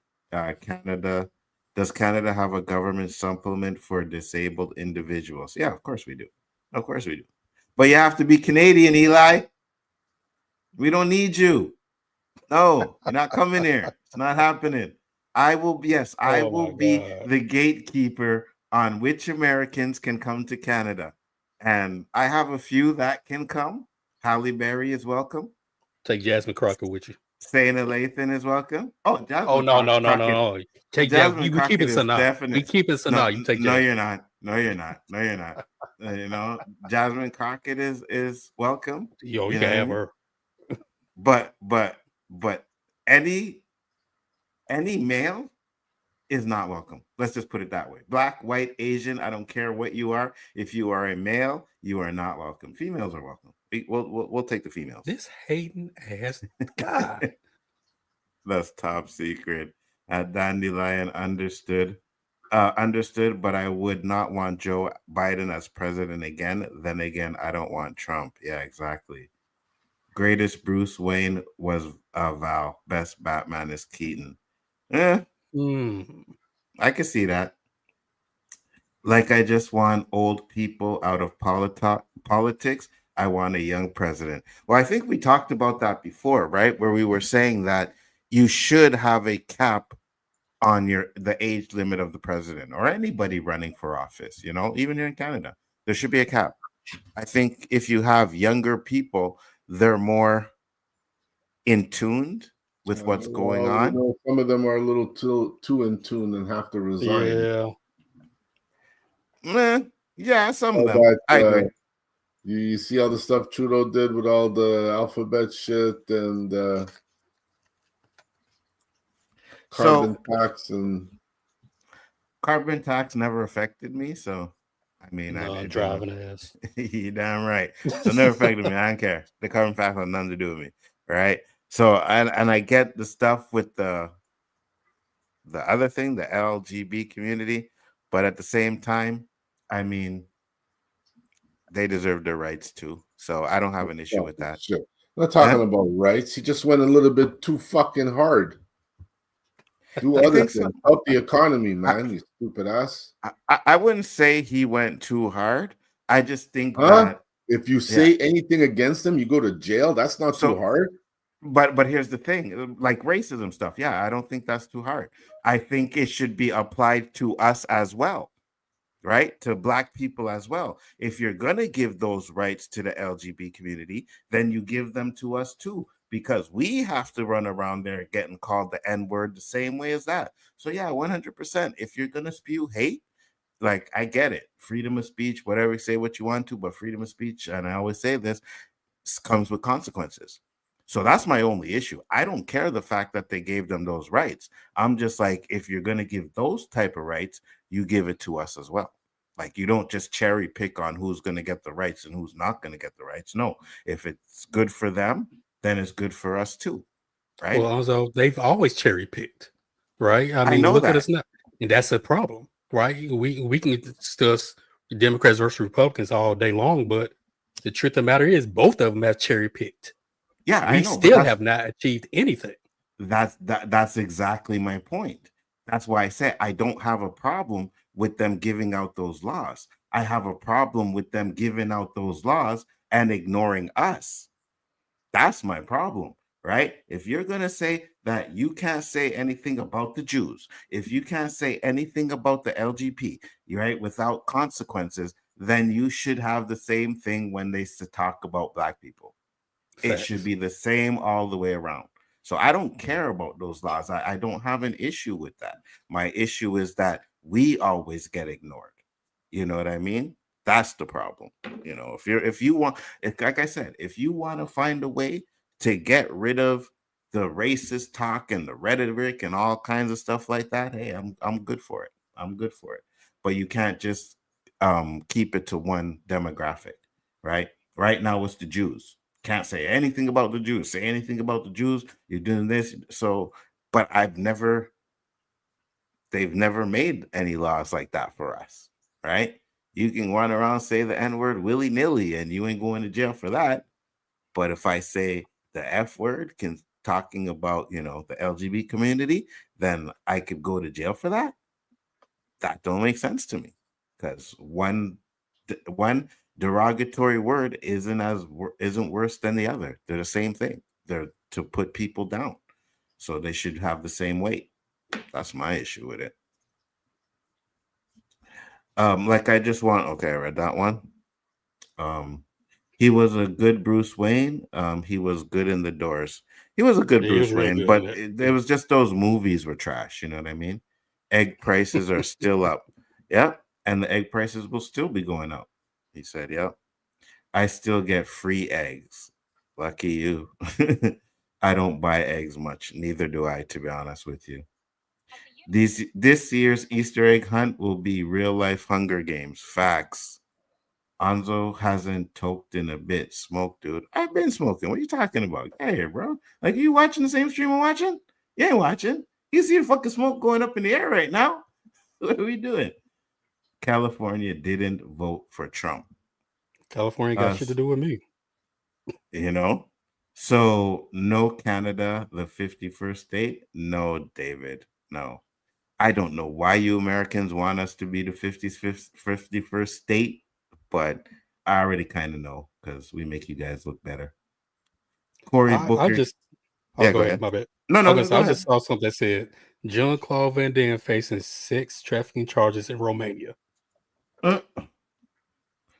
Canada. Does Canada have a government supplement for disabled individuals? Yeah, of course we do. Of course we do. But you have to be Canadian, Eli. We don't need you. No, you're not coming here. It's not happening. I will be the gatekeeper on which Americans can come to Canada. And I have a few that can come. Halle Berry is welcome. Take Jasmine Crockett with you. Sayna Lathan is welcome. Oh, Jasmine. Oh no. Take Jasmine. We keep it Sanaa. We keep it Sanaa. You take Jasmine. No, you're not. Jasmine Crockett is welcome. Yo, you can have her. But any male is not welcome. Let's just put it that way. Black, white, Asian, I don't care what you are. If you are a male, you are not welcome. Females are welcome. We'll take the females. This hating ass God. That's top secret. Dandelion understood, but I would not want Joe Biden as president again. Then again, I don't want Trump. Yeah, exactly. Greatest Bruce Wayne was Val. Best Batman is Keaton. I can see that. Like, I just want old people out of politics, I want a young president. Well, I think we talked about that before, right? Where we were saying that you should have a cap on the age limit of the president or anybody running for office, even here in Canada. There should be a cap. I think if you have younger people, they're more in tuned with what's going on. Some of them are a little too in tune and have to resign. Yeah, some of them. I agree. You see all the stuff Trudeau did with all the alphabet shit and carbon tax never affected me, so I mean, I driving ass. You damn right. So it never affected me. I don't care. The carbon tax had nothing to do with me, right? So and I get the stuff with the other thing, the LGBT community, but at the same time, I mean, they deserve their rights too. So I don't have an issue with that. Shit. I'm not talking about rights. He just went a little bit too fucking hard. Do other things. Help the economy, man, you stupid ass. I wouldn't say he went too hard. I just think that if you say anything against him, you go to jail. That's not too hard. But here's the thing, like racism stuff. Yeah, I don't think that's too hard. I think it should be applied to us as well, right? To Black people as well. If you're going to give those rights to the LGBT community, then you give them to us too, because we have to run around there getting called the N-word the same way as that. So yeah, 100%. If you're going to spew hate, like, I get it. Freedom of speech, whatever, say what you want to, but freedom of speech, and I always say this, comes with consequences. So that's my only issue. I don't care the fact that they gave them those rights. I'm just like, if you're going to give those type of rights, you give it to us as well. Like, you don't just cherry pick on who's going to get the rights and who's not going to get the rights. No, if it's good for them, then it's good for us too, right? Well, also, they've always cherry picked, right? I mean, look at us now, and that's a problem, right? We can discuss Democrats versus Republicans all day long, but the truth of the matter is, both of them have cherry picked. Yeah, we still have not achieved anything. That's exactly my point. That's why I say I don't have a problem with them giving out those laws. I have a problem with them giving out those laws and ignoring us. That's my problem, right? If you're going to say that you can't say anything about the Jews, if you can't say anything about the LGBT, right, without consequences, then you should have the same thing when they talk about Black people. It should be the same all the way around. So I don't care about those laws. I don't have an issue with that. My issue is that we always get ignored. You know what I mean? That's the problem. If you want, like I said, if you want to find a way to get rid of the racist talk and the rhetoric and all kinds of stuff like that, hey, I'm good for it. I'm good for it. But you can't just keep it to one demographic, right? Right now it's the Jews. Can't say anything about the Jews. Say anything about the Jews, you're doing this. So, but they've never made any laws like that for us, right? You can run around, say the N-word willy-nilly, and you ain't going to jail for that. But if I say the F word, talking about, the LGBT community, then I could go to jail for that. That don't make sense to me, because one derogatory word isn't worse than the other. They're the same thing. They're to put people down, so they should have the same weight. That's my issue with it. Like I just want. Okay, I read that one. He was a good Bruce Wayne. He was good in The Doors. He was a good Bruce Wayne, but it was just those movies were trash. You know what I mean? Egg prices are still up. Yep, and the egg prices will still be going up. He said, yep. I still get free eggs. Lucky you. I don't buy eggs much. Neither do I, to be honest with you. This year's Easter egg hunt will be real life Hunger Games. Facts. Nzo hasn't toked in a bit. Smoke, dude. I've been smoking. What are you talking about? Get here, bro. Like, are you watching the same stream I'm watching? You ain't watching. You see the fucking smoke going up in the air right now. What are we doing? California didn't vote for Trump. California got shit to do with me. So no Canada, the 51st state? No, David, no. I don't know why you Americans want us to be the 51st state, but I already kind of know because we make you guys look better. Cory Booker. I just Yeah, go ahead. My bad. No, Okay, so go I ahead. just saw something that said Jean-Claude Van Damme facing sex trafficking charges in Romania. Well,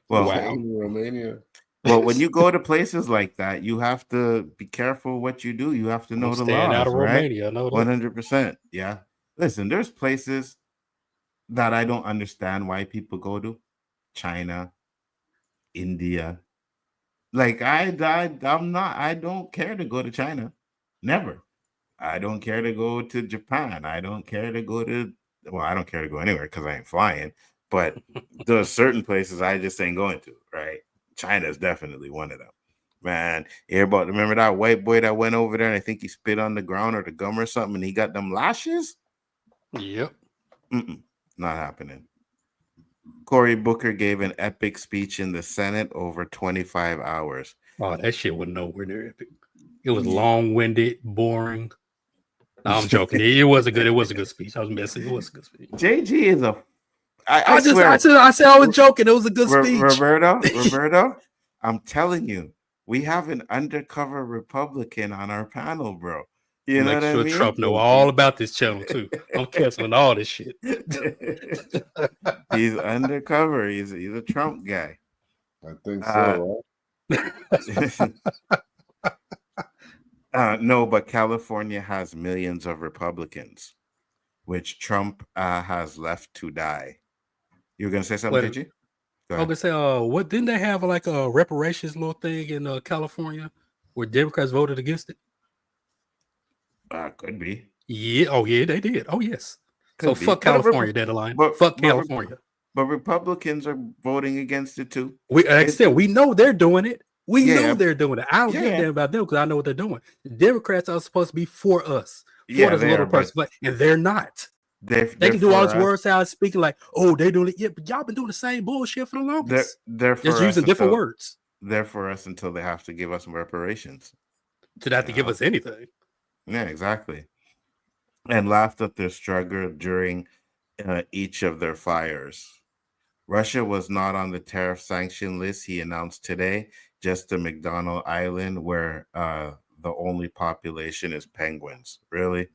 wow. Romania. Well, when you go to places like that, you have to be careful what you do. You have to know the laws, out of right? Romania, 100%. Yeah. Listen, there's places that I don't understand why people go to. China, India. Like I don't care to go to China. Never. I don't care to go to Japan. I don't care to go to, well, I don't care to go anywhere because I ain't flying. But there's certain places I just ain't going to, right? China is definitely one of them. Man, remember that white boy that went over there and I think he spit on the ground or the gum or something and he got them lashes? Yep. Not happening. Cory Booker gave an epic speech in the Senate over 25 hours. Oh, that shit was nowhere near epic. It was long-winded, boring. No, I'm joking. It was a good speech. I was messing. It was a good speech. JG is a. I said I was joking. It was a good speech. Roberto, I'm telling you, we have an undercover Republican on our panel, bro. You know what I mean? Trump know all about this channel too. I'm canceling all this shit. He's undercover. He's a Trump guy. I think so. No, but California has millions of Republicans, which Trump has left to die. You were gonna say something, Gigi? I was gonna say, what didn't they have like a reparations little thing in California where Democrats voted against it? Could be. Yeah. Oh, yeah, they did. Oh, yes. So fuck California, deadline. Fuck California. But Republicans are voting against it too. We know they're doing it. We know they're doing it. I don't give a damn about them because I know what they're doing. The Democrats are supposed to be for us, for this little person, and they're not. They can do all this word salad speaking like, oh, they're doing it. Yeah, but y'all been doing the same bullshit for the longest. They're just using different words. They're for us until they have to give us reparations. To have to give us anything. Yeah, exactly. And laughed at their struggle during each of their fires. Russia was not on the tariff sanction list, he announced today, just the McDonald Island where the only population is penguins. Really?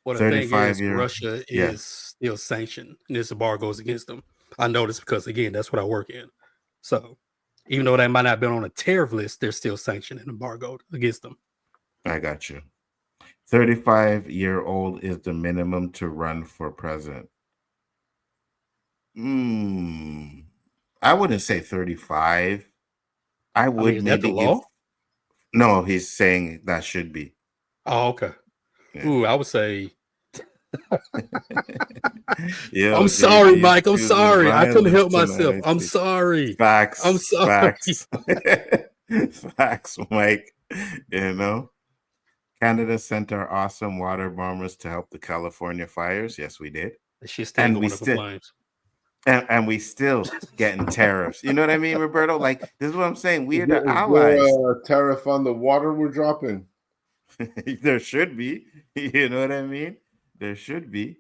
Well, the thing is, Russia is still sanctioned, and this bar goes against them. I know this because, again, that's what I work in. So even though they might not have been on a tariff list, they're still sanctioned and embargoed against them. I got you. 35-year-old is the minimum to run for president. I wouldn't say 35. I would maybe give. No, he's saying that should be. Oh, okay. Yeah. Ooh, I would say. I'm sorry, Mike. I'm sorry. I couldn't help myself. I'm sorry. Facts. I'm sorry. Facts, Mike. You know, Canada sent our awesome water bombers to help the California fires. Yes, we did. And we still getting tariffs. You know what I mean, Roberto? Like, this is what I'm saying. We are the allies. There a tariff on the water we're dropping? There should be. You know what I mean? There should be.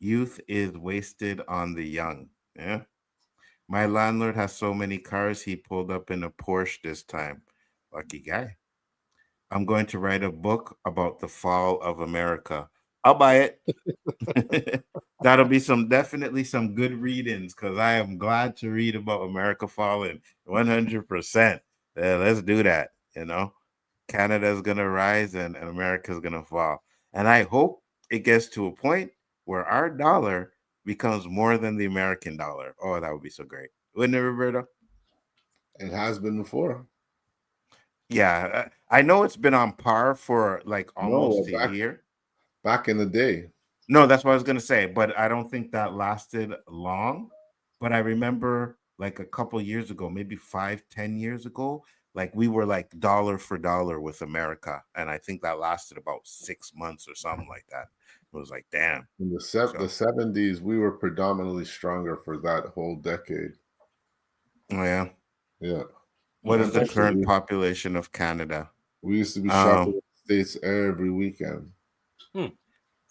Youth is wasted on the young. Yeah. My landlord has so many cars, he pulled up in a Porsche this time. Lucky guy. I'm going to write a book about the fall of America. I'll buy it. That'll be definitely some good readings because I am glad to read about America falling 100%. Let's do that. You know, Canada's going to rise and America's going to fall. And I hope it gets to a point where our dollar becomes more than the American dollar. Oh, that would be so great. Wouldn't it, Roberto? It has been before. Yeah. I know it's been on par for like almost a year. Back in the day. No, that's what I was going to say. But I don't think that lasted long. But I remember like a couple years ago, maybe 5-10 years ago, like we were like dollar for dollar with America. And I think that lasted about 6 months or something like that. It was like, damn. In the 70s, we were predominantly stronger for that whole decade. Oh, yeah? Yeah. What is the current population of Canada? We used to be shopping in the States every weekend.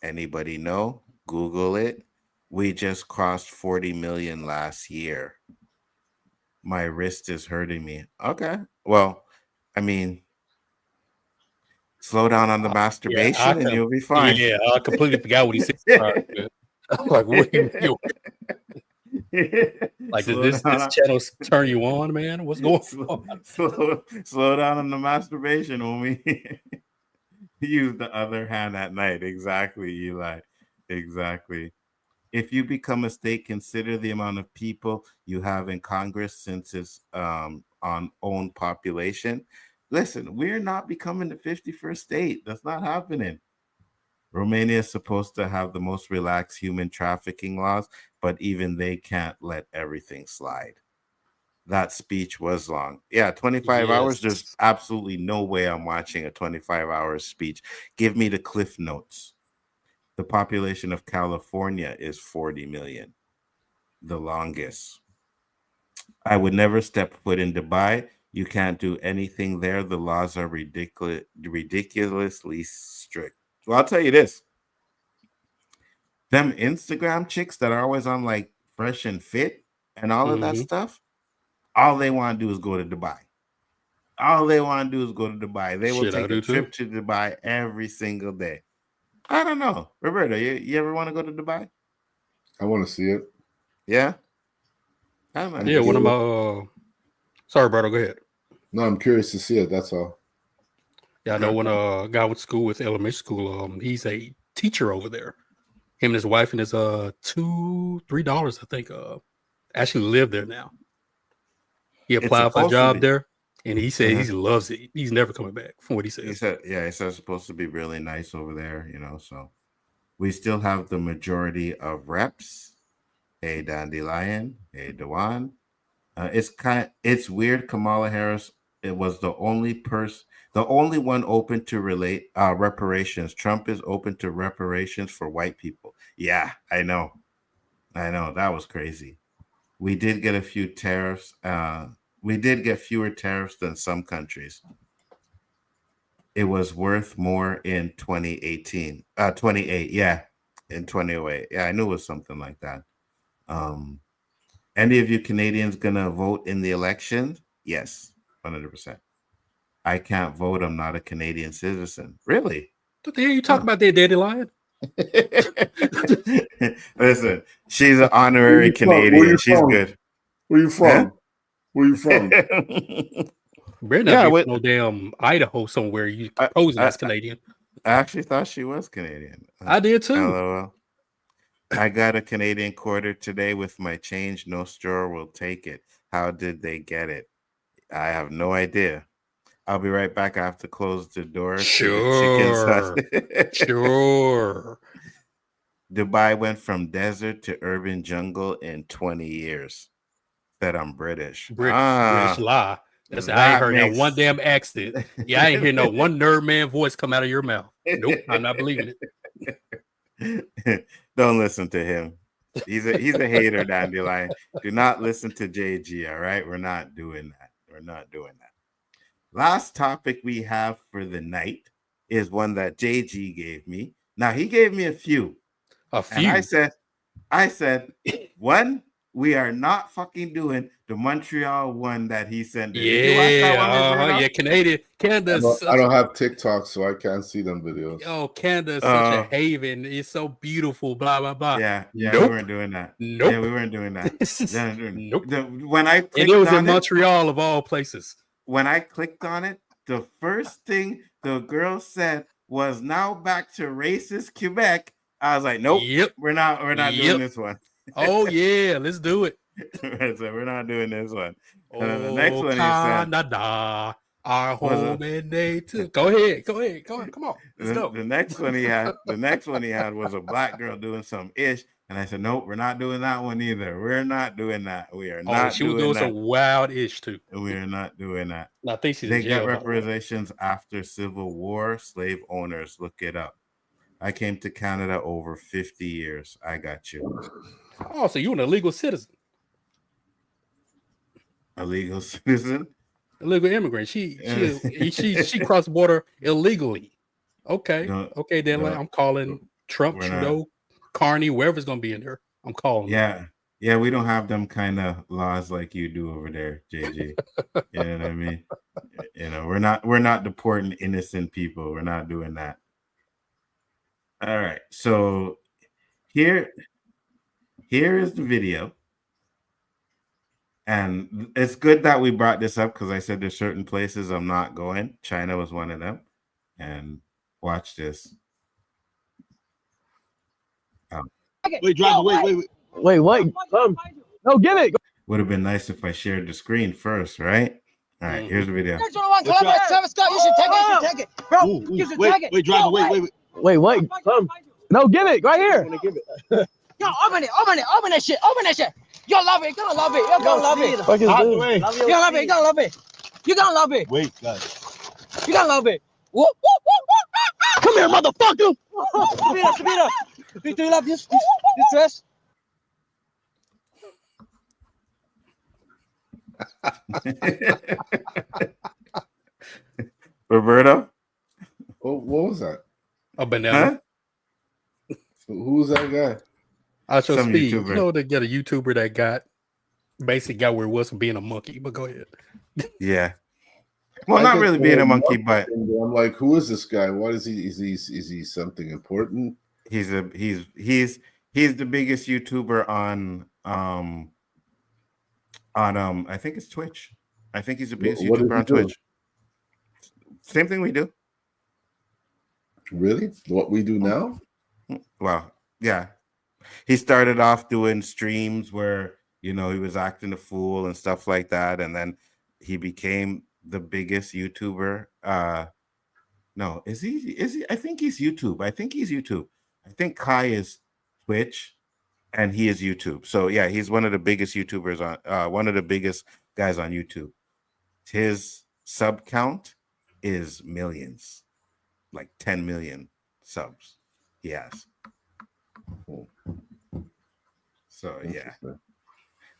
Anybody know? Google it. We just crossed 40 million last year. My wrist is hurting me. Okay. Well, I mean, slow down on the masturbation and you'll be fine. Yeah, I completely forgot what he said. I'm like, what do you like, does this channel turn you on, man? What's going on? Slow down on the masturbation when we use the other hand at night. Exactly, Eli. Exactly. If you become a state, consider the amount of people you have in Congress since it's on own population. Listen, we're not becoming the 51st state. That's not happening. Romania is supposed to have the most relaxed human trafficking laws, but even they can't let everything slide. That speech was long. Yeah, 25 hours. There's absolutely no way I'm watching a 25-hour speech. Give me the Cliff Notes. The population of California is 40 million, the longest. I would never step foot in Dubai. You can't do anything there. The laws are ridiculously strict. Well, I'll tell you this. Them Instagram chicks that are always on like Fresh and Fit and all of that stuff, all they want to do is go to Dubai. All they want to do is go to Dubai. They will take a trip to Dubai every single day. I don't know. Roberto, you ever want to go to Dubai? I want to see it. Yeah? Yeah, one of my... Sorry, Roberto, go ahead. No, I'm curious to see it. That's all. Yeah, I know when a guy went to school with elementary school, he's a teacher over there. Him and his wife and his $2-3, I think, actually live there now. He applied for a job there, and he said he loves it. He's never coming back, from what he says. He said it's supposed to be really nice over there, so we still have the majority of reps. Hey, Dandelion. Hey, Dewan. It's weird. Kamala Harris, it was the only one open to reparations. Trump is open to reparations for white people. Yeah, I know. That was crazy. We did get a few tariffs. We did get fewer tariffs than some countries. It was worth more in 2018. 28, yeah. In 2008. Yeah, I knew it was something like that. Any of you Canadians gonna vote in the election? Yes, 100%. I can't vote. I'm not a Canadian citizen. Really? What the hell are you talking about there, Daddy Lion? Listen, she's an honorary Canadian. She's good. Where you from? Huh? Where you from? Better not be from no damn Idaho somewhere. You posing as Canadian. I actually thought she was Canadian. I did too. LOL. I got a Canadian quarter today with my change. No store will take it. How did they get it? I have no idea. I'll be right back. I have to close the door. Sure. Sure. Dubai went from desert to urban jungle in 20 years. Said I'm British. British lie. That's I ain't heard that one damn accent. Yeah, I ain't hear no one nerd man voice come out of your mouth. Nope, I'm not believing it. Don't listen to him. He's a hater, Dandelion. Do not listen to JG, all right? We're not doing that. Last topic we have for the night is one that JG gave me. Now, he gave me a few. And I said, one, we are not fucking doing the Montreal one that he sent. Yeah, Canada. I don't have TikTok, so I can't see them videos. Oh, Canada is such a haven. It's so beautiful. Blah blah blah. Yeah, nope. We weren't doing that. Nope. Yeah, we weren't doing that. Nope. When I clicked it was on in Montreal of all places. When I clicked on it, the first thing the girl said was, "Now back to racist Quebec." I was like, "Nope, we're not doing this one." Oh yeah, let's do it. So we're not doing this one. The next one Canada, our home and day too. Go ahead, come on, let's go. The next one he had was a black girl doing some ish, and I said, nope, we're not doing that one either. We're not doing that. We are not. She was doing some wild ish too. We are not doing that. I think she's they get reparations after Civil War. Slave owners, look it up. I came to Canada over 50 years. I got you. Oh, so you're an illegal citizen. Illegal citizen? Illegal immigrant. She crossed the border illegally. Okay. Okay, then I'm calling Trump, Trudeau, Carney, wherever's gonna be in there. I'm calling. Yeah. Yeah, we don't have them kind of laws like you do over there, JG. You know what I mean? You know, we're not deporting innocent people. We're not doing that. All right. So here is the video. And it's good that we brought this up because I said there's certain places I'm not going. China was one of them. And watch this. Wait, driver, wait. No, give it. Would have been nice if I shared the screen first, right? All right, here's the video. You should take it. Bro, you should take it. Wait, driver, wait. No, give it right here. Yo, open that shit. You gonna love it. You're gonna love it. You're gonna love it. Wait, guys. You're gonna love it. Whoop. Come here, motherfucker. Speed up. Do you love this dress? Roberto? Oh, what was that? A banana. Huh? Who's that guy? Ishowsspeed. You know, they got a YouTuber that basically got where it was from being a monkey. But go ahead. Yeah. Well, not really being a monkey, but I'm like, who is this guy? What is he? Is he something important? He's the biggest YouTuber on I think it's Twitch. I think he's the biggest YouTuber on Twitch. Same thing we do. Really? What we do now? Well, yeah. He started off doing streams where, you know, he was acting a fool and stuff like that, and then he became the biggest YouTuber. No, is he? I think he's YouTube. I think Kai is Twitch, and he is YouTube. So yeah, he's one of the biggest YouTubers on. One of the biggest guys on YouTube. His sub count is millions, like 10 million subs. He has. So yeah.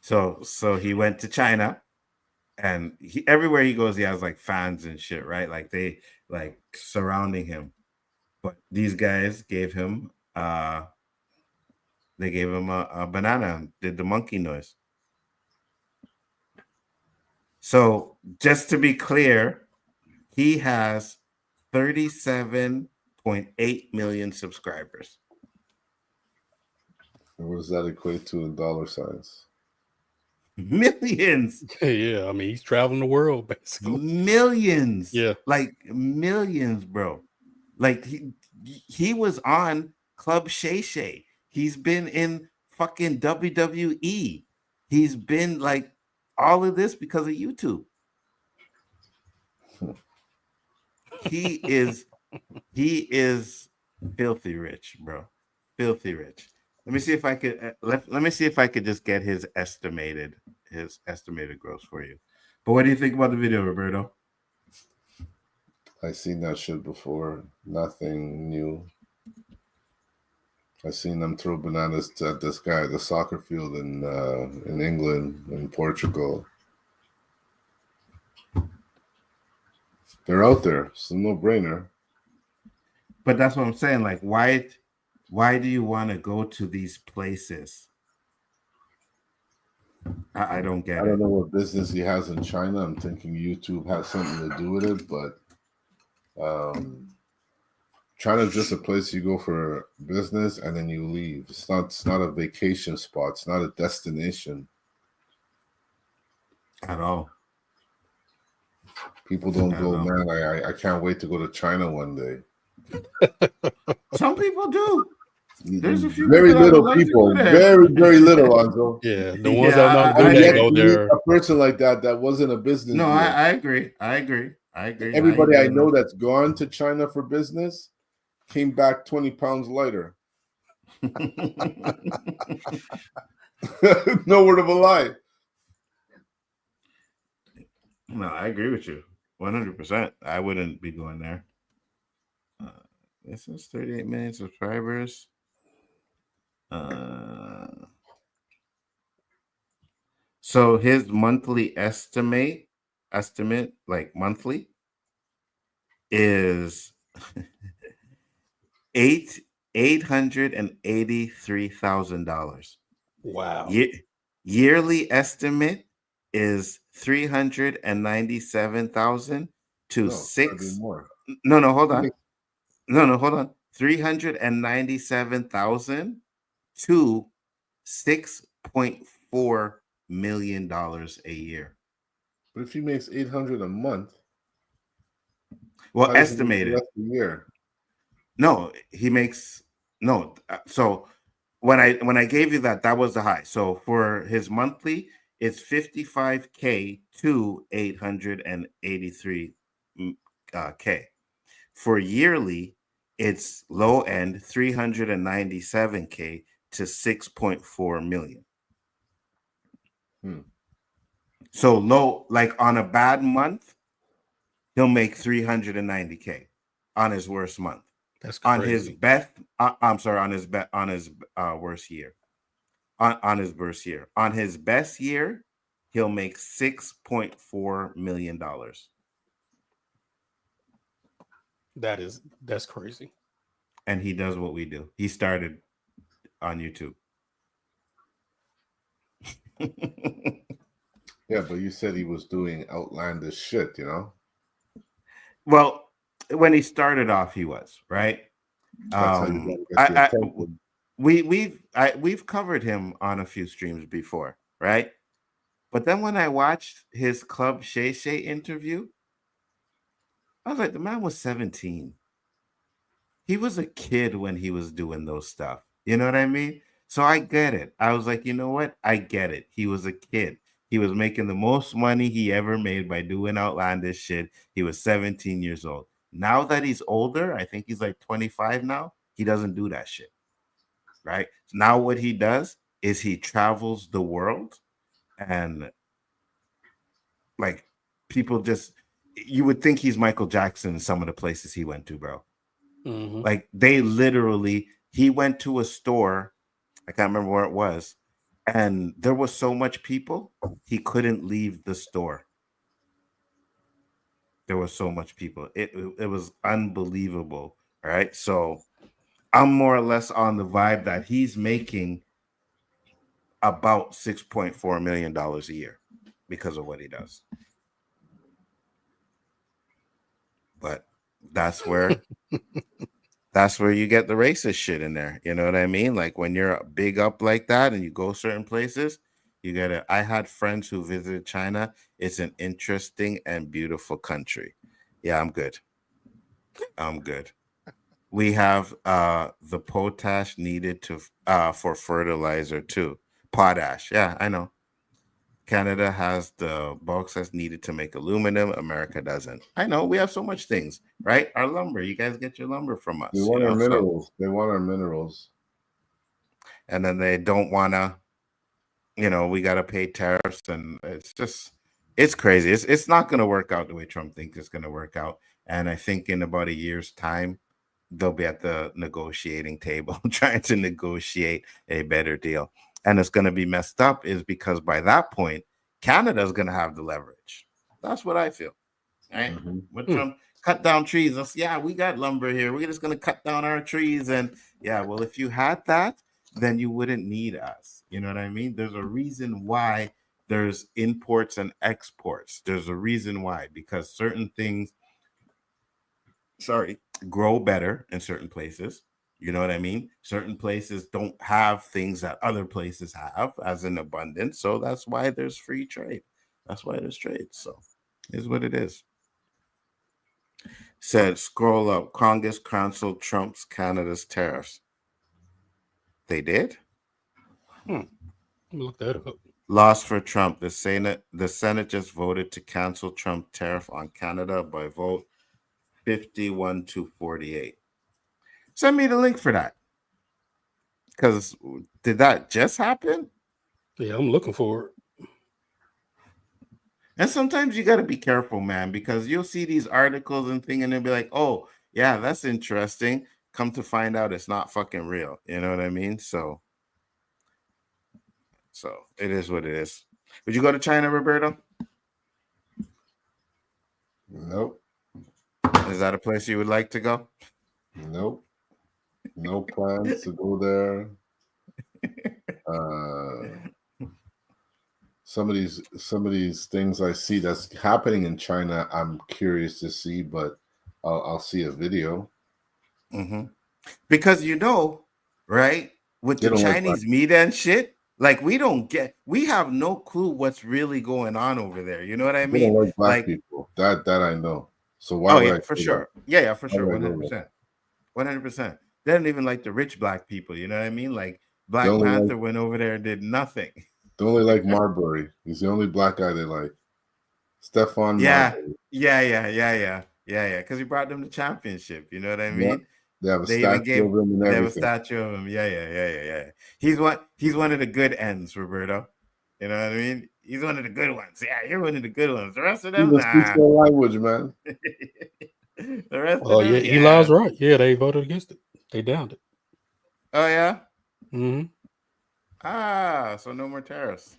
So he went to China. And everywhere he goes, he has like fans and shit, right? Like they like surrounding him. But these guys gave him a banana and did the monkey noise. So just to be clear, he has 37.8 million subscribers. And what does that equate to in dollar signs? Millions. Yeah, I mean, he's traveling the world basically. Millions. Yeah, like millions, bro. Like he was on Club Shay Shay. He's been in fucking WWE. He's been like all of this because of YouTube. He is filthy rich, bro. Filthy rich. Let me see if I could let me see if I could just get his estimated gross for you. But what do you think about the video, Roberto? I've seen that shit before. Nothing new. I've seen them throw bananas at this guy at the soccer field in England, in Portugal. They're out there. It's a no-brainer. But that's what I'm saying. Like, why do you want to go to these places? I don't get it. I don't know what business he has in China. I'm thinking YouTube has something to do with it, but China's just a place you go for business and then you leave. It's not a vacation spot. It's not a destination at all. People don't go, man, I can't wait to go to China one day. Some people do. There's a few very little people, very little, Nzo. Yeah, the ones that don't do that go there. A person like that wasn't a business. No, I agree. Everybody I know that's gone to China for business came back 20 pounds lighter. No word of a lie. No, I agree with you 100%. I wouldn't be going there. This is 38 million subscribers. So his monthly estimate, like monthly, is $883,000. Wow. Yearly estimate is 397,000 to No, gotta be 6. more. No, hold on. No, hold on. 397,000 to $6.4 million a year. But if he makes 800 a month, well, why does he make estimated. less a year? No, he makes no. So when I gave you that was the high. So for his monthly, it's 55K to 883 K. For yearly, it's low end 397K to 6.4 million. So low, like on a bad month, he'll make 390K on his worst month. That's crazy. On his best, I'm sorry, on his worst year. On his worst year. On his best year, he'll make $6.4 million. That's crazy. And he does what we do. He started on YouTube. Yeah, but you said he was doing outlandish shit, you know? Well, when he started off, he was, right? That's how you gotta get your attention. We've covered him on a few streams before, right? But then when I watched his Club Shay Shay interview, I was like, the man was 17. He was a kid when he was doing those stuff. You know what I mean? So I get it. I was like, you know what? I get it. He was a kid. He was making the most money he ever made by doing outlandish shit. He was 17 years old. Now that he's older, I think he's like 25 now, he doesn't do that shit. Right? So now what he does is he travels the world and like people just, you would think he's Michael Jackson in some of the places he went to, bro. Mm-hmm. Like they literally, he went to a store, I can't remember where it was, and there was so much people, he couldn't leave the store. There was so much people. It was unbelievable, right? So I'm more or less on the vibe that he's making about $6.4 million a year because of what he does. But that's where you get the racist shit in there. You know what I mean? Like when you're big up like that and you go certain places, you get it. I had friends who visited China. It's an interesting and beautiful country. Yeah, I'm good. We have the potash needed to for fertilizer too. Potash. Yeah, I know. Canada has the bauxite needed to make aluminum. America doesn't. I know. We have so much things, right? Our lumber. You guys get your lumber from us. They want our minerals. They want our minerals. And then they don't want to, we got to pay tariffs. And it's crazy. It's not going to work out the way Trump thinks it's going to work out. And I think in about a year's time, they'll be at the negotiating table trying to negotiate a better deal. And it's going to be messed up is because by that point, Canada's going to have the leverage. That's what I feel. Right? Mm-hmm. With Trump, cut down trees. Yeah, we got lumber here. We're just going to cut down our trees. And yeah, well, if you had that, then you wouldn't need us. You know what I mean? There's a reason why there's imports and exports. There's a reason why, because certain things, grow better in certain places. You know what I mean? Certain places don't have things that other places have as in abundance. So that's why there's free trade. That's why there's trade. So is what it is. Said, scroll up. Congress canceled Trump's Canada's tariffs. They did? Look that up. Loss for Trump. The Senate just voted to cancel Trump tariff on Canada by vote 51-48. Send me the link for that. Because did that just happen? Yeah, I'm looking for it. And sometimes you got to be careful, man, because you'll see these articles and things and they'll be like, oh, yeah, that's interesting. Come to find out it's not fucking real. You know what I mean? So it is what it is. Would you go to China, Roberto? Nope. Is that a place you would like to go? Nope. No plans to go there. some of these things I see that's happening in China, I'm curious to see, but I'll see a video. Mm-hmm. Because right, with They the don't like Chinese media and shit, like we have no clue what's really going on over there. You know what I They don't mean? like black Like, people. That I know. So why oh would yeah, I for go sure. there? Yeah, for Why sure, would I go there? 100%. They don't even like the rich black people. You know what I mean? Like They Black Panther went over there and did nothing. They only like Marbury. He's the only black guy they like. Stefan Marbury. Yeah. Because he brought them the championship. You know what I mean? They have a statue of him and everything. They have a statue of him. Yeah. He's one of the good ends, Roberto. You know what I mean? He's one of the good ones. Yeah, you're one of the good ones. The rest of them, He speaks their language, man. The rest of them, yeah, Eli's right. Yeah, they voted against it. They downed it. Oh yeah. Mm-hmm. So no more tariffs.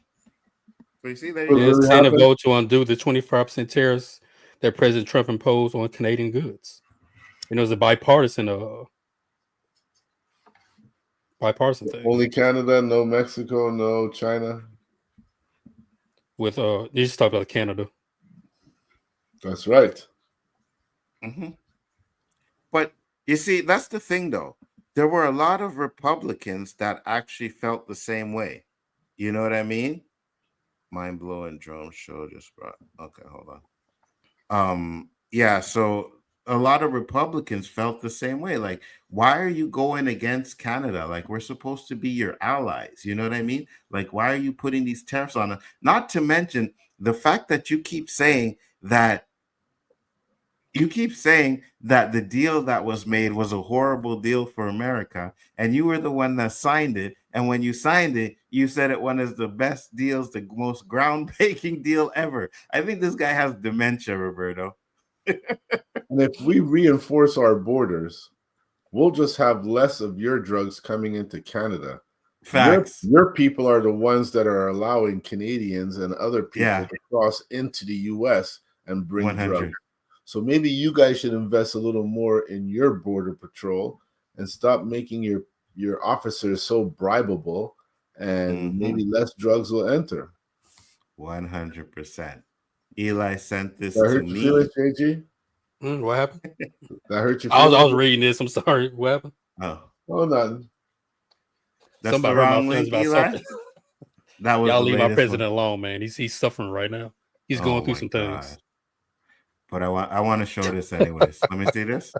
So you see, there you go. Senate vote to undo the 25% tariffs that President Trump imposed on Canadian goods. You know, it's a bipartisan thing. Only Canada, no Mexico, no China. With you just talk about Canada. That's right. Mm-hmm. But you see, that's the thing, though. There were a lot of Republicans that actually felt the same way. You know what I mean? Mind-blowing drone show just brought. Okay, hold on. Yeah, so a lot of Republicans felt the same way. Like, why are you going against Canada? Like, we're supposed to be your allies. You know what I mean? Like, why are you putting these tariffs on us? Not to mention the fact that you keep saying that the deal that was made was a horrible deal for America, and you were the one that signed it. And when you signed it, you said it was the best deals, the most groundbreaking deal ever. I think this guy has dementia, Roberto. And if we reinforce our borders, we'll just have less of your drugs coming into Canada. Facts. Your people are the ones that are allowing Canadians and other people to cross into the U.S. and bring 100. drugs. So maybe you guys should invest a little more in your border patrol and stop making your officers so bribable, and maybe less drugs will enter. 100%. Eli sent this that to hurt me. Your feelings, JG? What happened? That hurt your feelings? I was reading this. I'm sorry. What happened? Oh, nothing. That's somebody the hurt wrong my feelings link, about Eli? something. That was Y'all the leave my latest president one. alone, man. He's suffering right now. He's going through some things. But I want to show this anyways. Let me see this.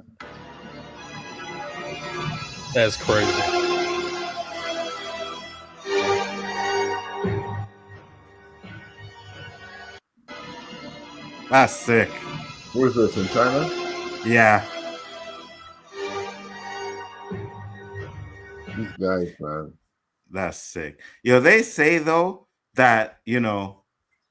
That's crazy. That's sick. Where's this, in China? Yeah. These guys, man. That's sick. They say though that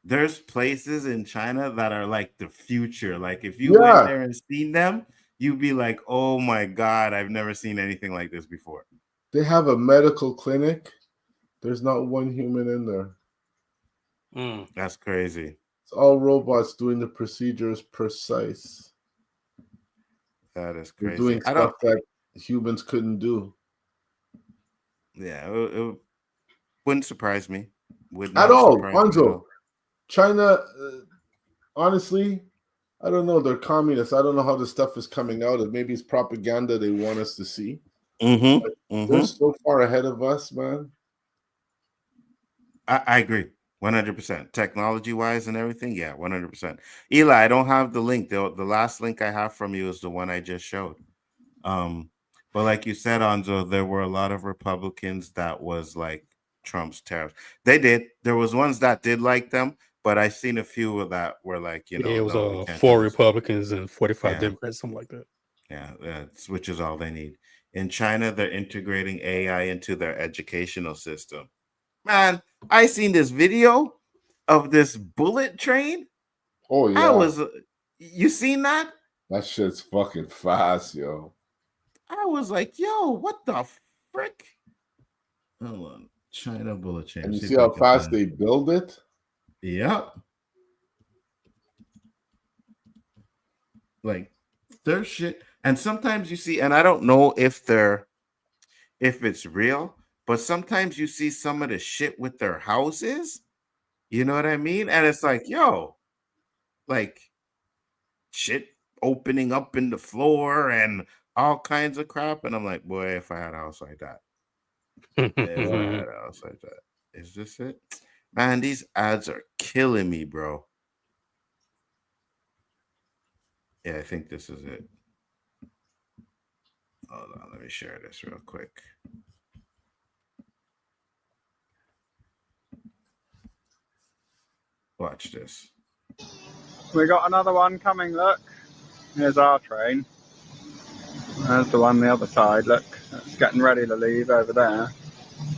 there's places in China that are like the future. Like if you went there and seen them, you'd be like, oh my God, I've never seen anything like this before. They have a medical clinic. There's not one human in there. That's crazy. It's all robots doing the procedures precise. That is crazy. They're doing stuff that humans couldn't do. Yeah, it wouldn't surprise me. At all, Nzo. China, honestly, I don't know. They're communists. I don't know how this stuff is coming out. Maybe it's propaganda they want us to see. They're so far ahead of us, man. I agree. 100%. Technology-wise and everything, yeah, 100%. Eli, I don't have the link. The last link I have from you is the one I just showed. But like you said, Nzo, there were a lot of Republicans that was like Trump's tariffs. They did. There was ones that did like them, but I've seen a few of that were like, it was 4 Republicans and 45 Democrats, something like that. Yeah, which is all they need. In China, they're integrating AI into their educational system. Man, I seen this video of this bullet train. Oh yeah, you seen that? That shit's fucking fast, yo. I was like, yo, what the frick? Hold on. China bullet train. And you see how fast they build it? Yep. Like their shit. And sometimes you see, and I don't know if it's real, but sometimes you see some of the shit with their houses. You know what I mean? And it's like, yo, like shit opening up in the floor and all kinds of crap. And I'm like, boy, if I had a house like that. If I had a house like that. Is this it? Man, these ads are killing me, bro. Yeah, I think this is it. Hold on, let me share this real quick. Watch this. We got another one coming, look. Here's our train. There's the one on the other side, look. It's getting ready to leave over there.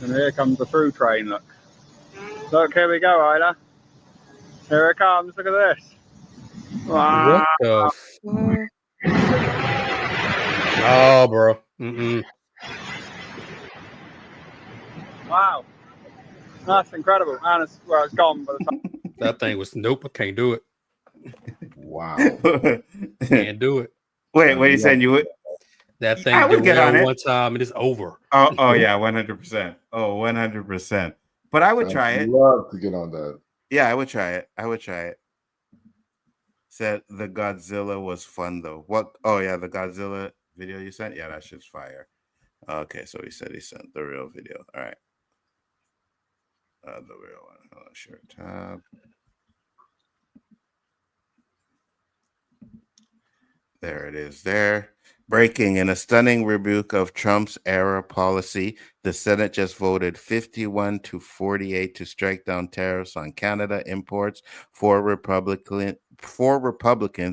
And here comes the through train, look. Look, here we go, Ida. Here it comes, look at this. Wow. What the fuck? Oh, bro. Wow. That's incredible. And it's, well, it's gone by the time. That thing was, nope, I can't do it. Wow. Can't do it. Wait, what are you saying? You would? That thing I would get on it one time and it's over. Oh yeah, 100%. Oh, 100%. But I would try it. Love to get on that. Yeah, I would try it. Said the Godzilla was fun though. What? Oh yeah, the Godzilla video you sent. Yeah, that shit's fire. Okay, so he said he sent the real video. All right. The real one. Share tab. There it is there. Breaking: in a stunning rebuke of Trump's era policy, the Senate just voted 51-48 to strike down tariffs on Canada imports. Four Republicans,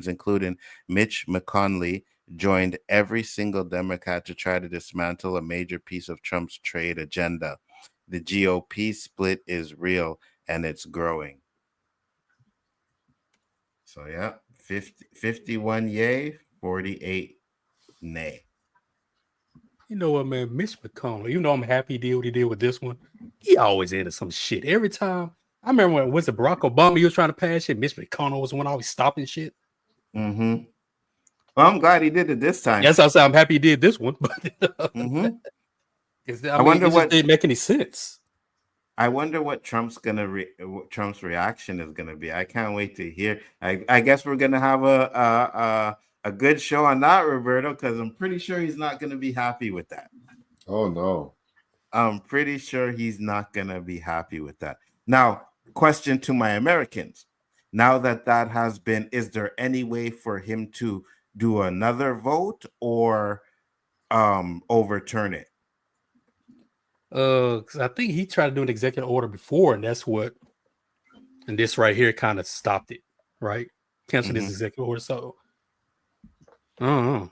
including Mitch McConnell, joined every single Democrat to try to dismantle a major piece of Trump's trade agenda. The GOP split is real and it's growing. So yeah, 51 yay, 48 nay. You know what, man? Mitch McConnell, you know I'm happy he did what he did with this one. He always into some shit. Every time. I remember when was it Barack Obama he was trying to pass shit. Mitch McConnell was the one always stopping shit. Mm-hmm. Well, I'm glad he did it this time. Yes, I said I'm happy he did this one. Mm-hmm. I wonder what didn't make any sense. I wonder what Trump's reaction is gonna be. I can't wait to hear. I guess we're gonna have a good show on that, Roberto, because I'm pretty sure he's not gonna be happy with that. Oh no. I'm pretty sure he's not gonna be happy with that. Now, question to my Americans. Now that has been, is there any way for him to do another vote or overturn it? 'Cause I think he tried to do an executive order before, and this right here kind of stopped it, right? Cancel this executive order. So I don't know.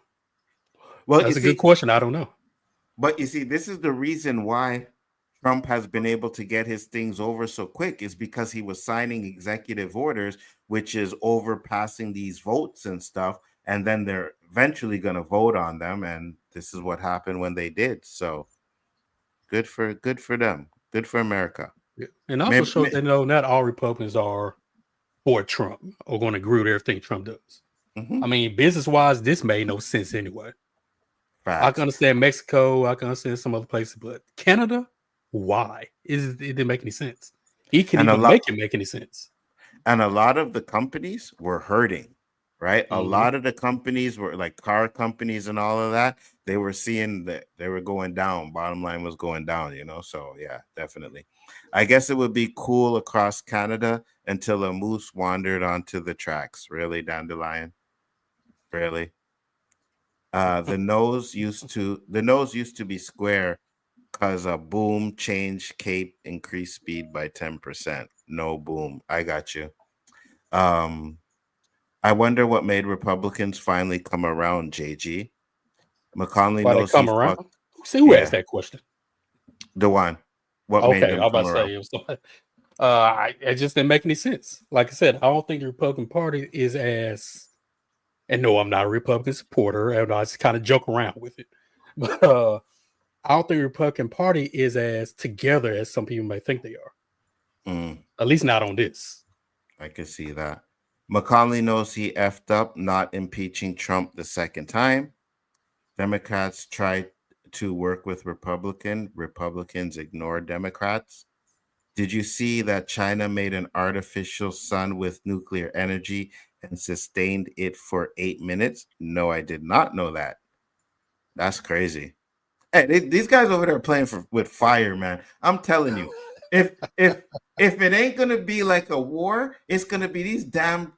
Well, that's a good question. I don't know. But you see, this is the reason why Trump has been able to get his things over so quick, is because he was signing executive orders, which is overpassing these votes and stuff, and then they're eventually going to vote on them, and this is what happened when they did. So good for them. Good for America. Yeah. And also shows that not all Republicans are for Trump or going to agree with everything Trump does. I mean, business-wise, this made no sense anyway. Facts. I can understand Mexico. I can understand some other places, but Canada, why? It didn't make any sense. He couldn't even make it make any sense. And a lot of the companies were hurting, right? A lot of the companies were like car companies and all of that. They were seeing that they were going down. Bottom line was going down, So yeah, definitely. I guess it would be cool across Canada until a moose wandered onto the tracks. Really, Dandelion? Really? The nose used to be square because a boom change cape increased speed by 10%. No boom. I got you. I wonder what made Republicans finally come around, JG. McConnell Why knows they come around. Who asked that question? The one. What made them I was come about to around? say it was somebody. It just didn't make any sense. Like I said, I don't think the Republican Party is as, and no, I'm not a Republican supporter, and I just kind of joke around with it. But I don't think the Republican Party is as together as some people may think they are. At least not on this. I can see that. McConnell knows he effed up not impeaching Trump the second time. Democrats tried to work with Republicans ignore Democrats. Did you see that China made an artificial sun with nuclear energy and sustained it for 8 minutes? No, I did not know that. That's crazy. Hey, these guys over there playing with fire, man. I'm telling you, if it ain't gonna be like a war, it's gonna be these damn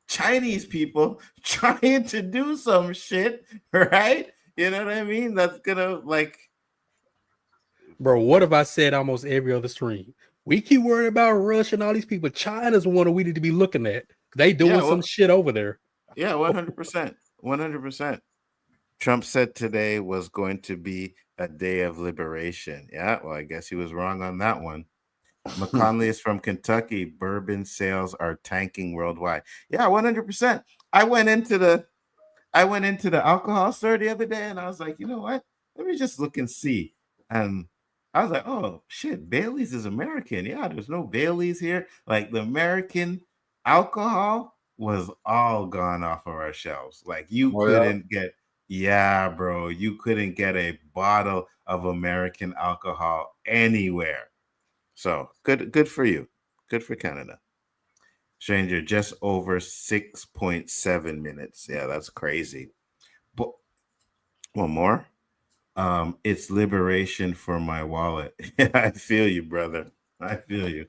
Chinese people trying to do some shit, right? You know what I mean? That's gonna like, bro. What have I said almost every other stream? We keep worrying about Russia and all these people. China's one we need to be looking at. They doing some shit over there. Yeah, 100%, 100%. Trump said today was going to be a day of liberation. Yeah, well, I guess he was wrong on that one. McConley is from Kentucky. Bourbon sales are tanking worldwide. Yeah, 100%. I went into the alcohol store the other day and I was like, you know what? Let me just look and see. And I was like, oh shit, Bailey's is American. Yeah, there's no Bailey's here. Like the American alcohol was all gone off of our shelves. Like you couldn't get, yeah, bro, you couldn't get a bottle of American alcohol anywhere. So good for you. Good for Canada. Stranger, just over 6.7 minutes. Yeah, that's crazy. But one more. It's liberation for my wallet. I feel you, brother. I feel you.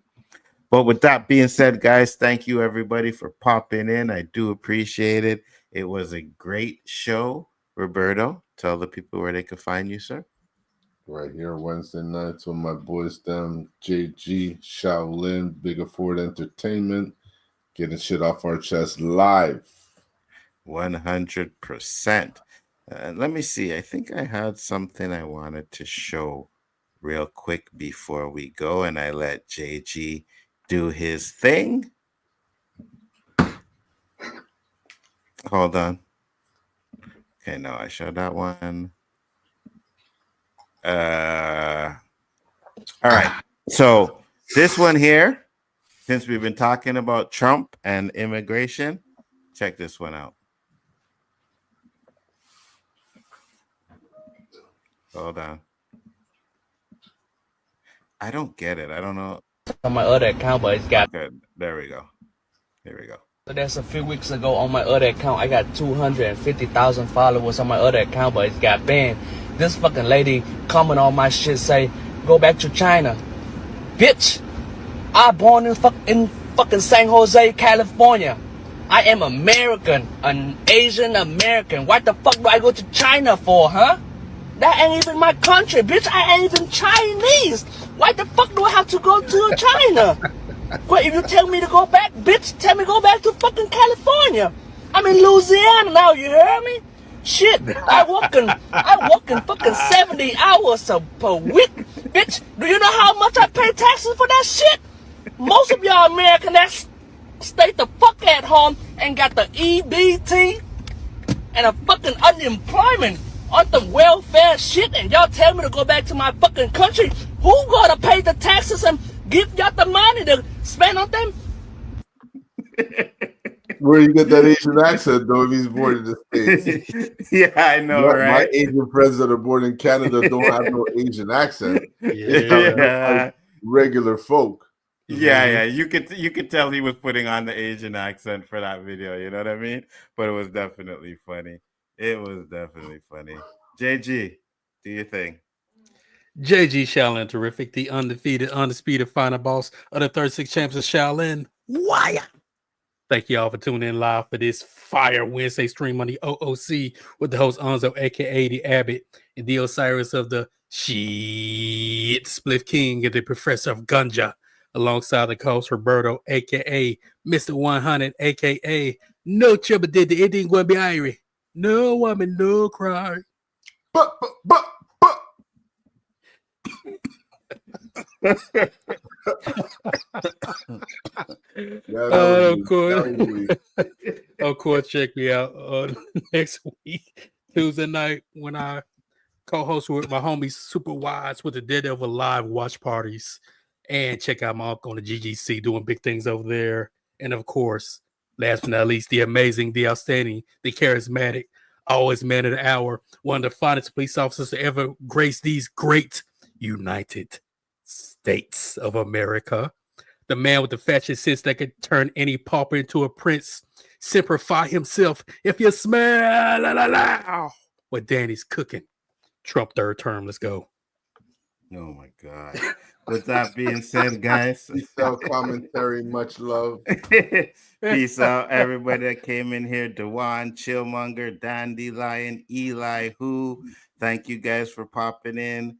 But with that being said, guys, thank you everybody for popping in. I do appreciate it. It was a great show. Roberto, tell the people where they can find you, sir. Right here Wednesday nights with my boys, them JG, Shaolin, Bigger Ford Entertainment, getting shit off our chest live. 100%. Let me see. I think I had something I wanted to show real quick before we go, and I let JG do his thing. Hold on. Okay, no, I showed that one. All right. So this one here, since we've been talking about Trump and immigration, check this one out. Hold on. I don't get it. I don't know. On my other account, but it's got. Okay, there we go. Here we go. So that's a few weeks ago on my other account. I got 250,000 followers on my other account, but it's got banned. This fucking lady comment on my shit say, go back to China. Bitch, I born in fucking San Jose, California. I am American, an Asian American. What the fuck do I go to China for, huh? That ain't even my country, bitch. I ain't even Chinese. Why the fuck do I have to go to China? Well, if you tell me to go back, bitch, tell me to go back to fucking California. I'm in Louisiana now, you hear me? Shit, I work in fucking 70 hours per week, bitch. Do you know how much I pay taxes for that shit? Most of y'all American that stay the fuck at home and got the EBT and a fucking unemployment on the welfare shit, and y'all tell me to go back to my fucking country. Who gonna pay the taxes and give y'all the money to spend on them? Where you get that Asian accent, though, if he's born in the States? Yeah, I know, right? My Asian friends that are born in Canada don't have no Asian accent. Yeah. Like regular folk. Yeah. You could tell he was putting on the Asian accent for that video. You know what I mean? But it was definitely funny. It was definitely funny. JG, do your thing. JG Shaolin Terrific, the undefeated, undisputed final boss of the 36 champs of Shaolin. Wire. Thank you all for tuning in live for this Fire Wednesday stream on the O.O.C. with the host Nzo, aka the Abbott, and the Osiris of the Shit Split King and the Professor of Gunja, alongside the host Roberto, aka Mr. 100, aka No Trouble Did the It ain't gonna be Irie. No woman, no cry. But. Of course, check me out next week, Tuesday night, when I co-host with my homies Super Wise with the Daredevil live watch parties. And check out my uncle on the GGC doing big things over there. And of course, last but not least, the amazing, the outstanding, the charismatic, always man of the hour, one of the finest police officers to ever grace these great United States of America. The man with the fashion sense that could turn any pauper into a prince. Simplify himself if you smell what Danny's cooking. Trump third term. Let's go. Oh my God. With that being said, guys, detailed commentary, much love. Peace out, everybody that came in here. Dewan, Chillmonger, Dandelion, Elihu. Thank you guys for popping in.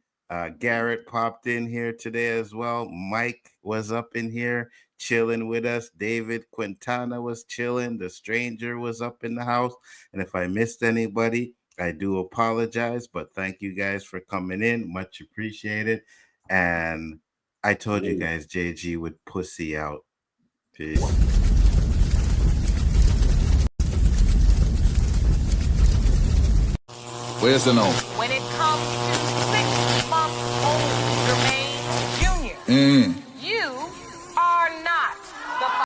Garrett popped in here today as well. Mike was up in here chilling with us. David Quintana was chilling. The Stranger was up in the house. And if I missed anybody, I do apologize, but thank you guys for coming in. Much appreciated. And I told you guys JG would pussy out. Peace. Where's the no? When it comes to